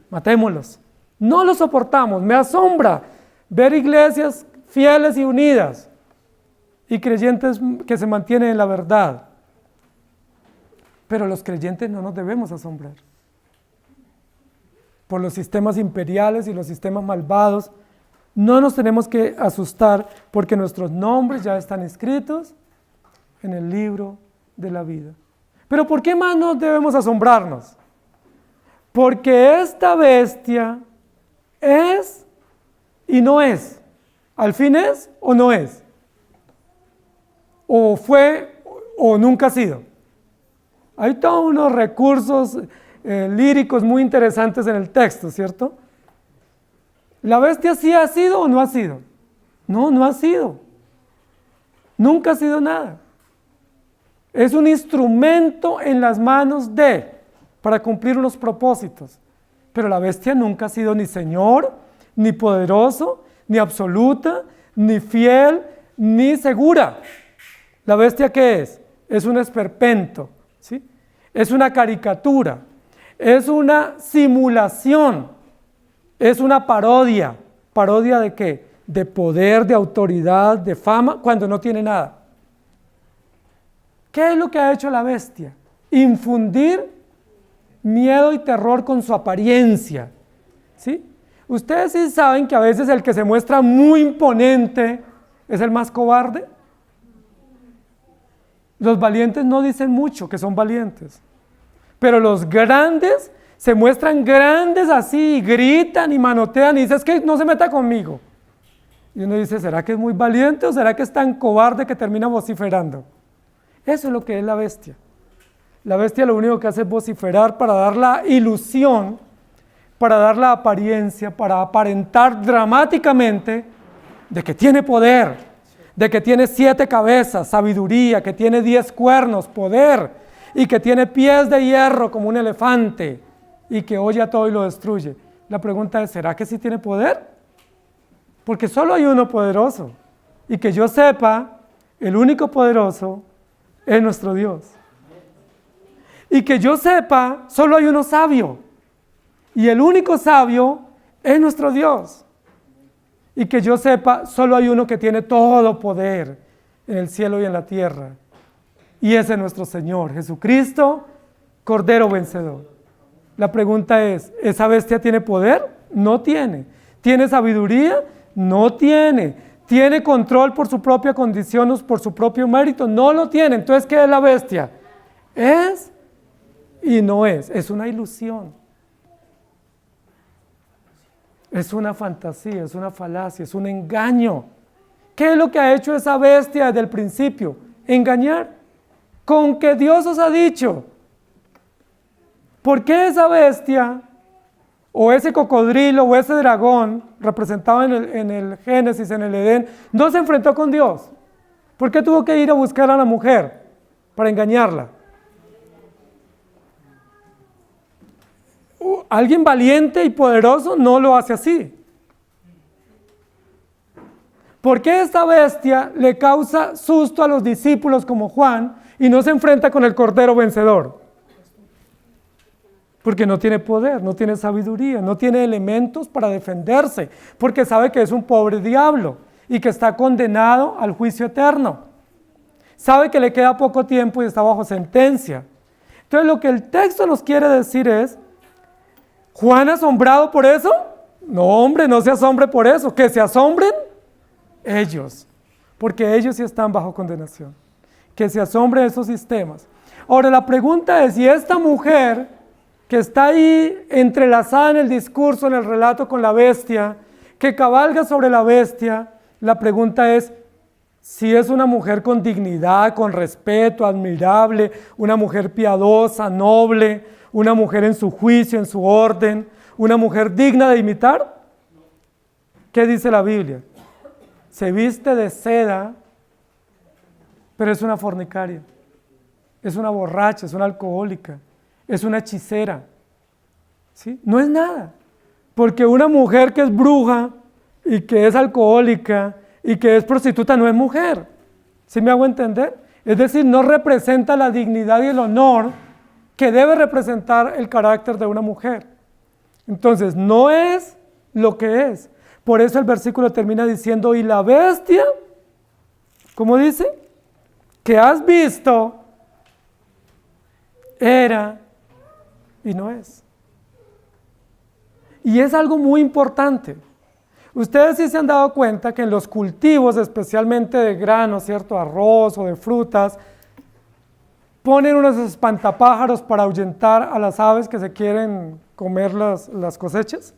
A: Matémoslos. No lo soportamos. Me asombra ver iglesias fieles y unidas y creyentes que se mantienen en la verdad. Pero los creyentes no nos debemos asombrar por los sistemas imperiales y los sistemas malvados. No nos tenemos que asustar porque nuestros nombres ya están escritos en el libro de la vida. Pero ¿por qué más no debemos asombrarnos? Porque esta bestia es y no es. ¿Al fin es o no es? ¿O fue o nunca ha sido? Hay todos unos recursos líricos muy interesantes en el texto, ¿cierto? ¿La bestia sí ha sido o no ha sido? No, no ha sido. Nunca ha sido nada. Es un instrumento en las manos para cumplir unos propósitos. Pero la bestia nunca ha sido ni señor, ni poderoso, ni absoluta, ni fiel, ni segura. ¿La bestia qué es? Es un esperpento, ¿sí? Es una caricatura, es una simulación, es una parodia. ¿Parodia de qué? De poder, de autoridad, de fama, cuando no tiene nada. ¿Qué es lo que ha hecho la bestia? Infundir miedo y terror con su apariencia, ¿sí? Ustedes sí saben que a veces el que se muestra muy imponente es el más cobarde. Los valientes no dicen mucho que son valientes, pero los grandes se muestran grandes así, y gritan y manotean y dicen, es que no se meta conmigo. Y uno dice, ¿será que es muy valiente o será que es tan cobarde que termina vociferando? Eso es lo que es la bestia. La bestia lo único que hace es vociferar para dar la ilusión, para dar la apariencia, para aparentar dramáticamente de que tiene poder, de que tiene 7 cabezas, sabiduría, que tiene 10 cuernos, poder, y que tiene pies de hierro como un elefante, y que oye a todo y lo destruye. La pregunta es, ¿será que sí tiene poder? Porque solo hay uno poderoso, y que yo sepa, el único poderoso es nuestro Dios. Y que yo sepa, solo hay uno sabio, y el único sabio es nuestro Dios. Y que yo sepa, solo hay uno que tiene todo poder en el cielo y en la tierra. Y ese es nuestro Señor, Jesucristo, Cordero vencedor. La pregunta es, ¿esa bestia tiene poder? No tiene. ¿Tiene sabiduría? No tiene. ¿Tiene control por su propia condición o por su propio mérito? No lo tiene. Entonces, ¿qué es la bestia? Es y no es. Es una ilusión. Es una fantasía, es una falacia, es un engaño. ¿Qué es lo que ha hecho esa bestia desde el principio? Engañar. Con que Dios os ha dicho ¿Por qué esa bestia, o ese cocodrilo, o ese dragón, representado en el Génesis, en el Edén, no se enfrentó con Dios? ¿Por qué tuvo que ir a buscar a la mujer para engañarla? Alguien valiente y poderoso no lo hace así. ¿Por qué esta bestia le causa susto a los discípulos como Juan y no se enfrenta con el Cordero vencedor? Porque no tiene poder, no tiene sabiduría, no tiene elementos para defenderse, porque sabe que es un pobre diablo y que está condenado al juicio eterno. Sabe que le queda poco tiempo y está bajo sentencia. Entonces lo que el texto nos quiere decir es, ¿Juan asombrado por eso? No, hombre, no se asombre por eso. Que se asombren ellos, porque ellos sí están bajo condenación. Que se asombren esos sistemas. Ahora la pregunta es, ¿y esta mujer que está ahí entrelazada en el discurso, en el relato con la bestia, que cabalga sobre la bestia? La pregunta es, si es una mujer con dignidad, con respeto, admirable, una mujer piadosa, noble, una mujer en su juicio, en su orden, una mujer digna de imitar. ¿Qué dice la Biblia? Se viste de seda, pero es una fornicaria, es una borracha, es una alcohólica, es una hechicera, ¿sí? No es nada, porque una mujer que es bruja y que es alcohólica y que es prostituta no es mujer. ¿Sí me hago entender? Es decir, no representa la dignidad y el honor que debe representar el carácter de una mujer. Entonces, no es lo que es. Por eso el versículo termina diciendo, y la bestia, ¿cómo dice? Que has visto, era y no es. Y es algo muy importante. Ustedes sí se han dado cuenta que en los cultivos, especialmente de granos, ¿cierto? Arroz o de frutas, ponen unos espantapájaros para ahuyentar a las aves que se quieren comer las cosechas.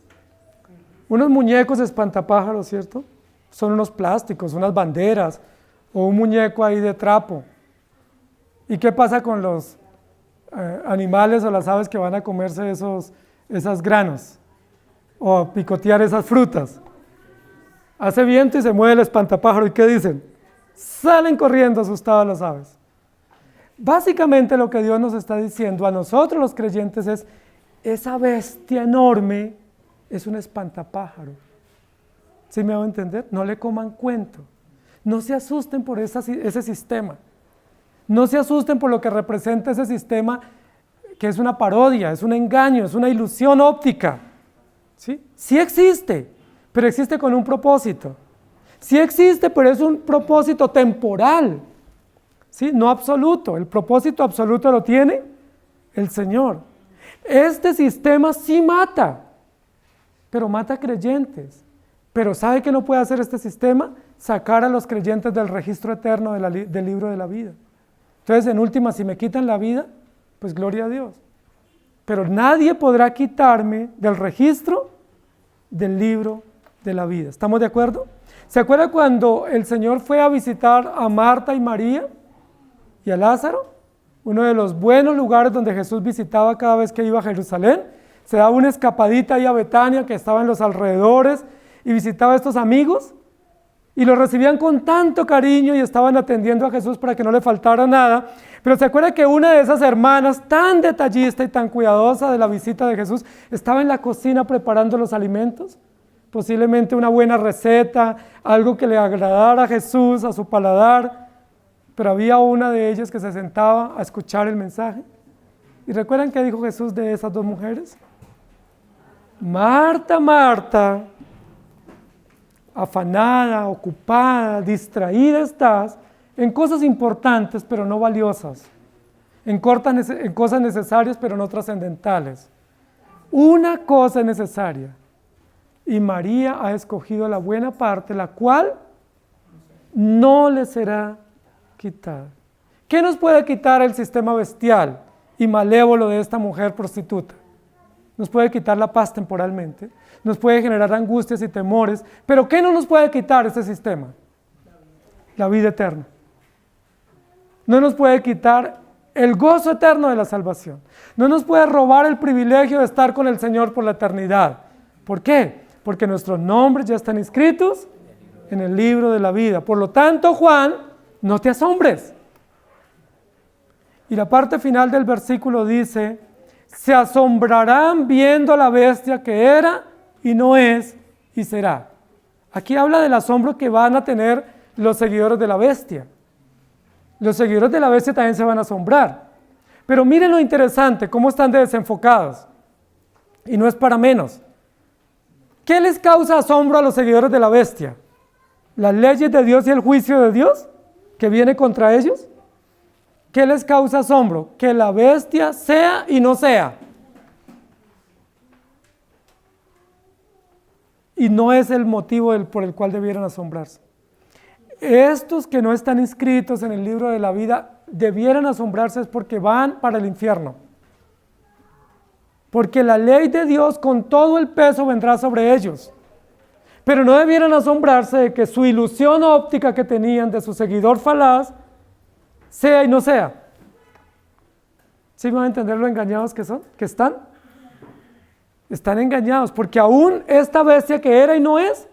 A: Unos muñecos espantapájaros, ¿cierto? Son unos plásticos, unas banderas o un muñeco ahí de trapo. ¿Y qué pasa con los animales o las aves que van a comerse esos granos o a picotear esas frutas? Hace viento y se mueve el espantapájaro. ¿Y qué dicen? Salen corriendo asustadas las aves. Básicamente lo que Dios nos está diciendo a nosotros los creyentes es, esa bestia enorme es un espantapájaro. ¿Sí me hago entender? No le coman cuento. No se asusten por ese sistema. No se asusten por lo que representa ese sistema, que es una parodia, es un engaño, es una ilusión óptica. ¿Sí? Sí existe, pero existe con un propósito. Sí existe, pero es un propósito temporal. ¿Sí? No absoluto. El propósito absoluto lo tiene el Señor. Este sistema sí mata, pero mata creyentes. Pero ¿sabe qué no puede hacer este sistema? Sacar a los creyentes del registro eterno del libro de la vida. Entonces, en última, si me quitan la vida, pues gloria a Dios. Pero nadie podrá quitarme del registro del libro de la vida. ¿Estamos de acuerdo? ¿Se acuerda cuando el Señor fue a visitar a Marta y María y a Lázaro? Uno de los buenos lugares donde Jesús visitaba cada vez que iba a Jerusalén. Se daba una escapadita ahí a Betania, que estaba en los alrededores, y visitaba a estos amigos, y los recibían con tanto cariño y estaban atendiendo a Jesús para que no le faltara nada. Pero se acuerda que una de esas hermanas, tan detallista y tan cuidadosa de la visita de Jesús, estaba en la cocina preparando los alimentos, posiblemente una buena receta, algo que le agradara a Jesús, a su paladar, pero había una de ellas que se sentaba a escuchar el mensaje. ¿Y recuerdan qué dijo Jesús de esas dos mujeres? Marta, Marta, afanada, ocupada, distraída estás en cosas importantes pero no valiosas, en cosas necesarias pero no trascendentales. Una cosa es necesaria y María ha escogido la buena parte, la cual no le será quitada. ¿Qué nos puede quitar el sistema bestial y malévolo de esta mujer prostituta? Nos puede quitar la paz temporalmente, nos puede generar angustias y temores, pero ¿qué no nos puede quitar este sistema? La vida eterna. No nos puede quitar el gozo eterno de la salvación. No nos puede robar el privilegio de estar con el Señor por la eternidad. ¿Por qué? Porque nuestros nombres ya están inscritos en el libro de la vida. Por lo tanto, Juan, no te asombres. Y la parte final del versículo dice, se asombrarán viendo a la bestia que era y no es y será. Aquí habla del asombro que van a tener los seguidores de la bestia. Los seguidores de la bestia también se van a asombrar. Pero miren lo interesante, cómo están desenfocados. Y no es para menos. ¿Qué les causa asombro a los seguidores de la bestia? ¿Las leyes de Dios y el juicio de Dios que viene contra ellos? ¿Qué les causa asombro? Que la bestia sea y no sea. Y no es el motivo por el cual debieran asombrarse. Estos que no están inscritos en el libro de la vida debieran asombrarse es porque van para el infierno. Porque la ley de Dios con todo el peso vendrá sobre ellos. Pero no debieran asombrarse de que su ilusión óptica que tenían de su seguidor falaz sea y no sea. ¿Sí me van a entender lo engañados que son? ¿Que están? Están engañados, porque aún esta bestia que era y no es,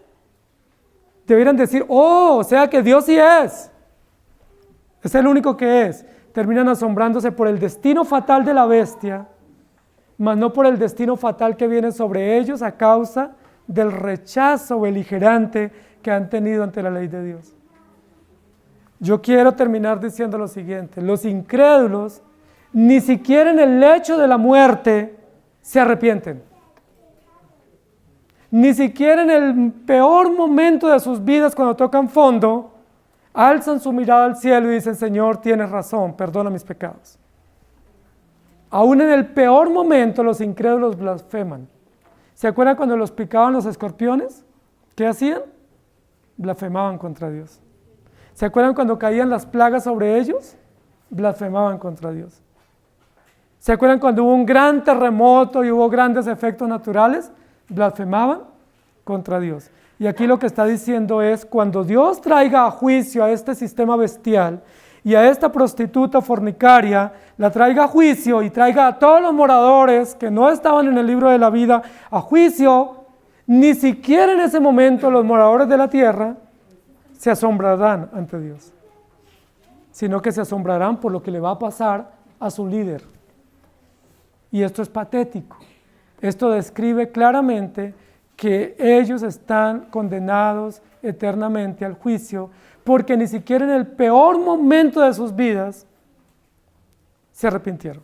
A: debieran decir, oh, o sea que Dios sí es el único que es. Terminan asombrándose por el destino fatal de la bestia, mas no por el destino fatal que viene sobre ellos a causa del rechazo beligerante que han tenido ante la ley de Dios. Yo quiero terminar diciendo lo siguiente, los incrédulos ni siquiera en el lecho de la muerte se arrepienten. Ni siquiera en el peor momento de sus vidas, cuando tocan fondo, alzan su mirada al cielo y dicen, Señor, tienes razón, perdona mis pecados. Aún en el peor momento, los incrédulos blasfeman. ¿Se acuerdan cuando los picaban los escorpiones? ¿Qué hacían? Blasfemaban contra Dios. ¿Se acuerdan cuando caían las plagas sobre ellos? Blasfemaban contra Dios. ¿Se acuerdan cuando hubo un gran terremoto y hubo grandes efectos naturales? Blasfemaban contra Dios. Y aquí lo que está diciendo es, cuando Dios traiga a juicio a este sistema bestial y a esta prostituta fornicaria, la traiga a juicio y traiga a todos los moradores que no estaban en el libro de la vida a juicio, ni siquiera en ese momento los moradores de la tierra se asombrarán ante Dios, sino que se asombrarán por lo que le va a pasar a su líder. Y esto es patético. Esto describe claramente que ellos están condenados eternamente al juicio, porque ni siquiera en el peor momento de sus vidas se arrepintieron.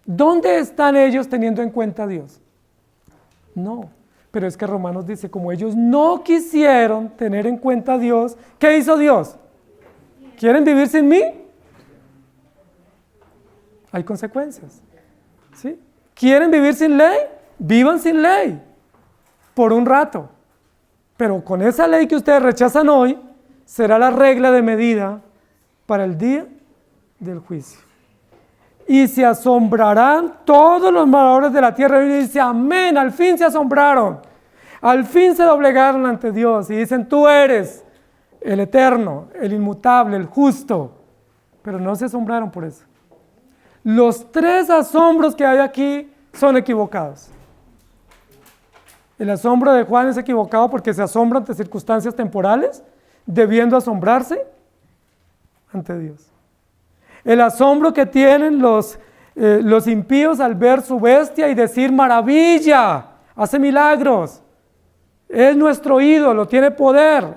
A: ¿Dónde están ellos teniendo en cuenta a Dios? No, pero es que Romanos dice, como ellos no quisieron tener en cuenta a Dios, ¿qué hizo Dios? ¿Quieren vivir sin mí? Hay consecuencias, ¿sí? ¿Quieren vivir sin ley? Vivan sin ley, por un rato. Pero con esa ley que ustedes rechazan hoy, será la regla de medida para el día del juicio. Y se asombrarán todos los moradores de la tierra. Y dice, amén, al fin se asombraron. Al fin se doblegaron ante Dios y dicen, tú eres el eterno, el inmutable, el justo. Pero no se asombraron por eso. Los tres asombros que hay aquí son equivocados. El asombro de Juan es equivocado porque se asombra ante circunstancias temporales, debiendo asombrarse ante Dios. El asombro que tienen los impíos al ver su bestia y decir, maravilla, hace milagros, es nuestro ídolo, tiene poder.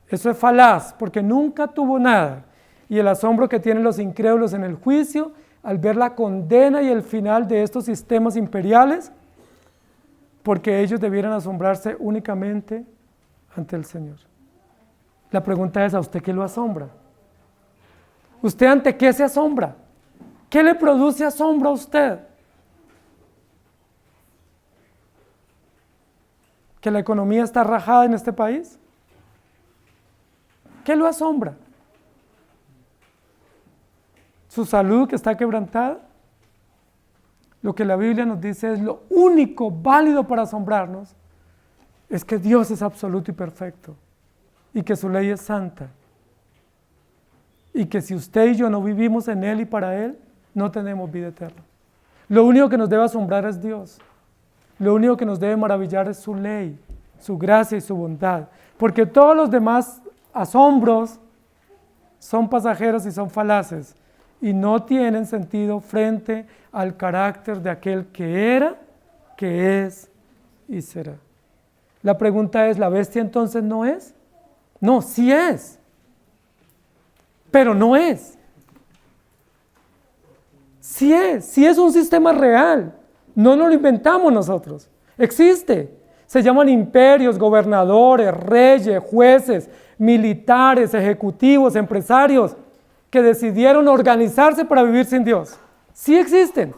A: Eso es falaz, porque nunca tuvo nada. Y el asombro que tienen los incrédulos en el juicio, al ver la condena y el final de estos sistemas imperiales, porque ellos debieran asombrarse únicamente ante el Señor. La pregunta es, ¿a usted qué lo asombra? ¿Usted ante qué se asombra? ¿Qué le produce asombro a usted? ¿Que la economía está rajada en este país? ¿Qué lo asombra? ¿Su salud que está quebrantada? Lo que la Biblia nos dice es lo único válido para asombrarnos, es que Dios es absoluto y perfecto y que su ley es santa. y que si usted y yo no vivimos en Él y para Él, no tenemos vida eterna. Lo único que nos debe asombrar es Dios. Lo único que nos debe maravillar es su ley, su gracia y su bondad. Porque todos los demás asombros son pasajeros y son falaces y no tienen sentido frente al carácter de aquel que era, que es y será. La pregunta es, ¿la bestia entonces no es? No, sí es, pero no es. Sí es un sistema real, no nos lo inventamos nosotros, existe. Se llaman imperios, gobernadores, reyes, jueces, militares, ejecutivos, empresarios, que decidieron organizarse para vivir sin Dios. Sí existen.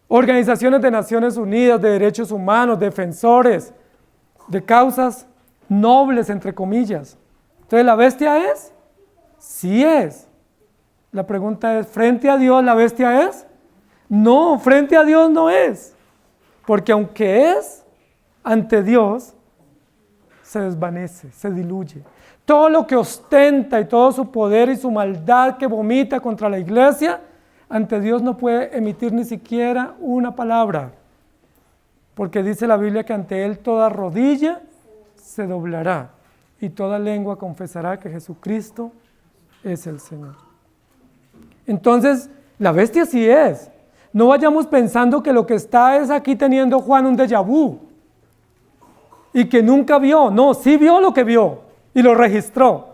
A: Organizaciones de Naciones Unidas, de derechos humanos, defensores de causas nobles, entre comillas. Entonces, ¿la bestia es? Sí es. La pregunta es, ¿frente a Dios la bestia es? No, frente a Dios no es. Porque aunque es, ante Dios se desvanece, se diluye. Todo lo que ostenta y todo su poder y su maldad que vomita contra la iglesia, ante Dios no puede emitir ni siquiera una palabra. Porque dice la Biblia que ante Él toda rodilla se doblará y toda lengua confesará que Jesucristo es el Señor. Entonces, la bestia sí es. No vayamos pensando que lo que está es aquí teniendo Juan un déjà vu y que nunca vio. No, sí vio lo que vio y lo registró.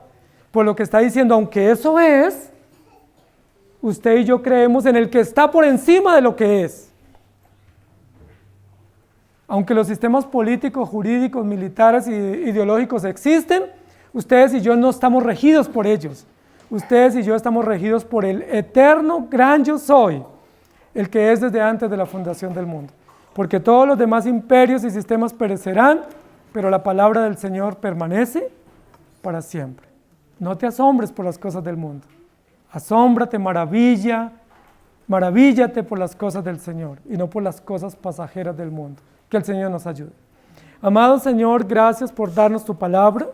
A: Por lo que está diciendo, aunque eso es, usted y yo creemos en el que está por encima de lo que es. Aunque los sistemas políticos, jurídicos, militares e ideológicos existen, ustedes y yo no estamos regidos por ellos. Ustedes y yo estamos regidos por el eterno gran yo soy, el que es desde antes de la fundación del mundo. Porque todos los demás imperios y sistemas perecerán, pero la palabra del Señor permanece para siempre. No te asombres por las cosas del mundo. Asómbrate, maravíllate por las cosas del Señor y no por las cosas pasajeras del mundo. Que el Señor nos ayude. Amado Señor, gracias por darnos tu palabra,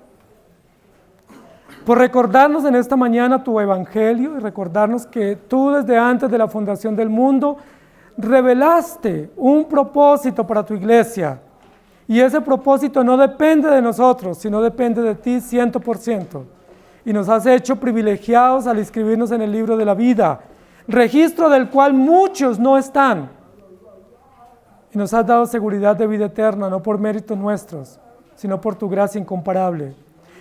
A: por recordarnos en esta mañana tu evangelio y recordarnos que tú desde antes de la fundación del mundo revelaste un propósito para tu iglesia y ese propósito no depende de nosotros, sino depende de ti 100%. Y nos has hecho privilegiados al inscribirnos en el libro de la vida, registro del cual muchos no están. Y nos has dado seguridad de vida eterna, no por méritos nuestros, sino por tu gracia incomparable.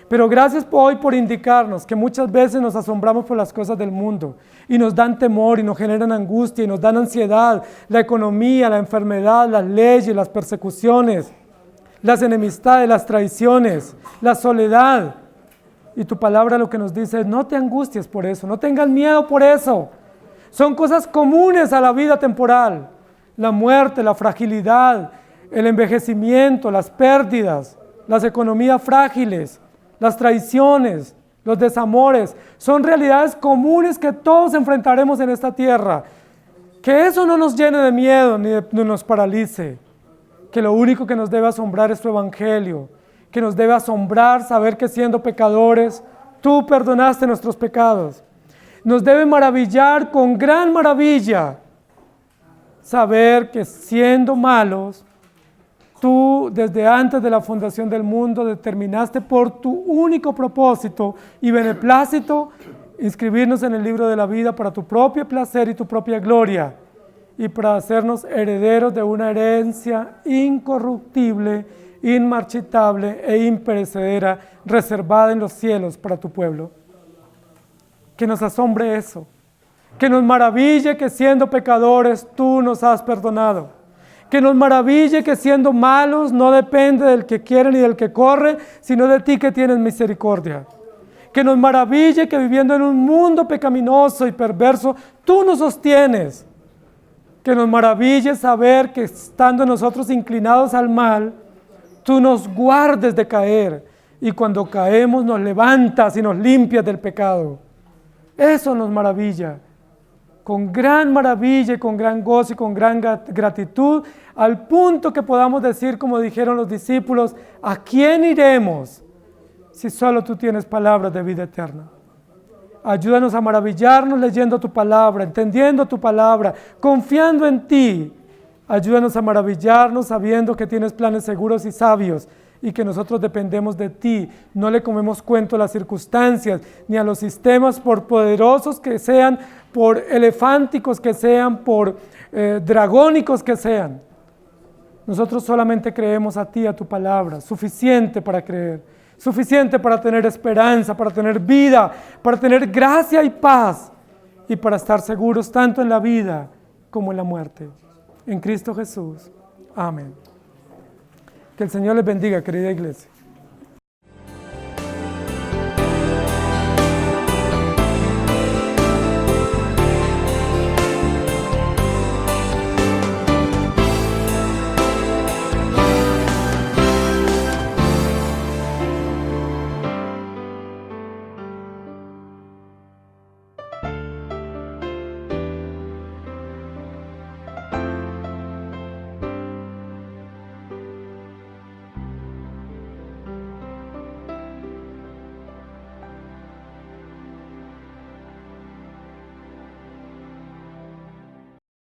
A: Pero gracias hoy por indicarnos que muchas veces nos asombramos por las cosas del mundo y nos dan temor y nos generan angustia y nos dan ansiedad, la economía, la enfermedad, las leyes, las persecuciones, las enemistades, las traiciones, la soledad. Y tu palabra lo que nos dice es, no te angusties por eso, no tengas miedo por eso. Son cosas comunes a la vida temporal. La muerte, la fragilidad, el envejecimiento, las pérdidas, las economías frágiles, las traiciones, los desamores, son realidades comunes que todos enfrentaremos en esta tierra. Que eso no nos llene de miedo ni nos paralice. Que lo único que nos debe asombrar es tu evangelio. Que nos debe asombrar saber que siendo pecadores, tú perdonaste nuestros pecados. Nos debe maravillar con gran maravilla saber que siendo malos, tú desde antes de la fundación del mundo determinaste por tu único propósito y beneplácito inscribirnos en el libro de la vida para tu propio placer y tu propia gloria y para hacernos herederos de una herencia incorruptible, inmarchitable e imperecedera reservada en los cielos para tu pueblo. Que nos asombre eso. Que nos maraville que siendo pecadores tú nos has perdonado. Que nos maraville que siendo malos no depende del que quiere ni del que corre, sino de ti que tienes misericordia. Que nos maraville que viviendo en un mundo pecaminoso y perverso, tú nos sostienes. Que nos maraville saber que estando nosotros inclinados al mal, tú nos guardes de caer. Y cuando caemos nos levantas y nos limpias del pecado. Eso nos maravilla. Con gran maravilla y con gran gozo y con gran gratitud, al punto que podamos decir, como dijeron los discípulos, ¿a quién iremos si solo tú tienes palabras de vida eterna? Ayúdanos a maravillarnos leyendo tu palabra, entendiendo tu palabra, confiando en ti. Ayúdanos a maravillarnos sabiendo que tienes planes seguros y sabios y que nosotros dependemos de ti. No le comemos cuento a las circunstancias ni a los sistemas, por poderosos que sean, por elefánticos que sean, por dragónicos que sean. Nosotros solamente creemos a ti, a tu palabra, suficiente para creer, suficiente para tener esperanza, para tener vida, para tener gracia y paz y para estar seguros tanto en la vida como en la muerte. En Cristo Jesús. Amén. Que el Señor les bendiga, querida iglesia.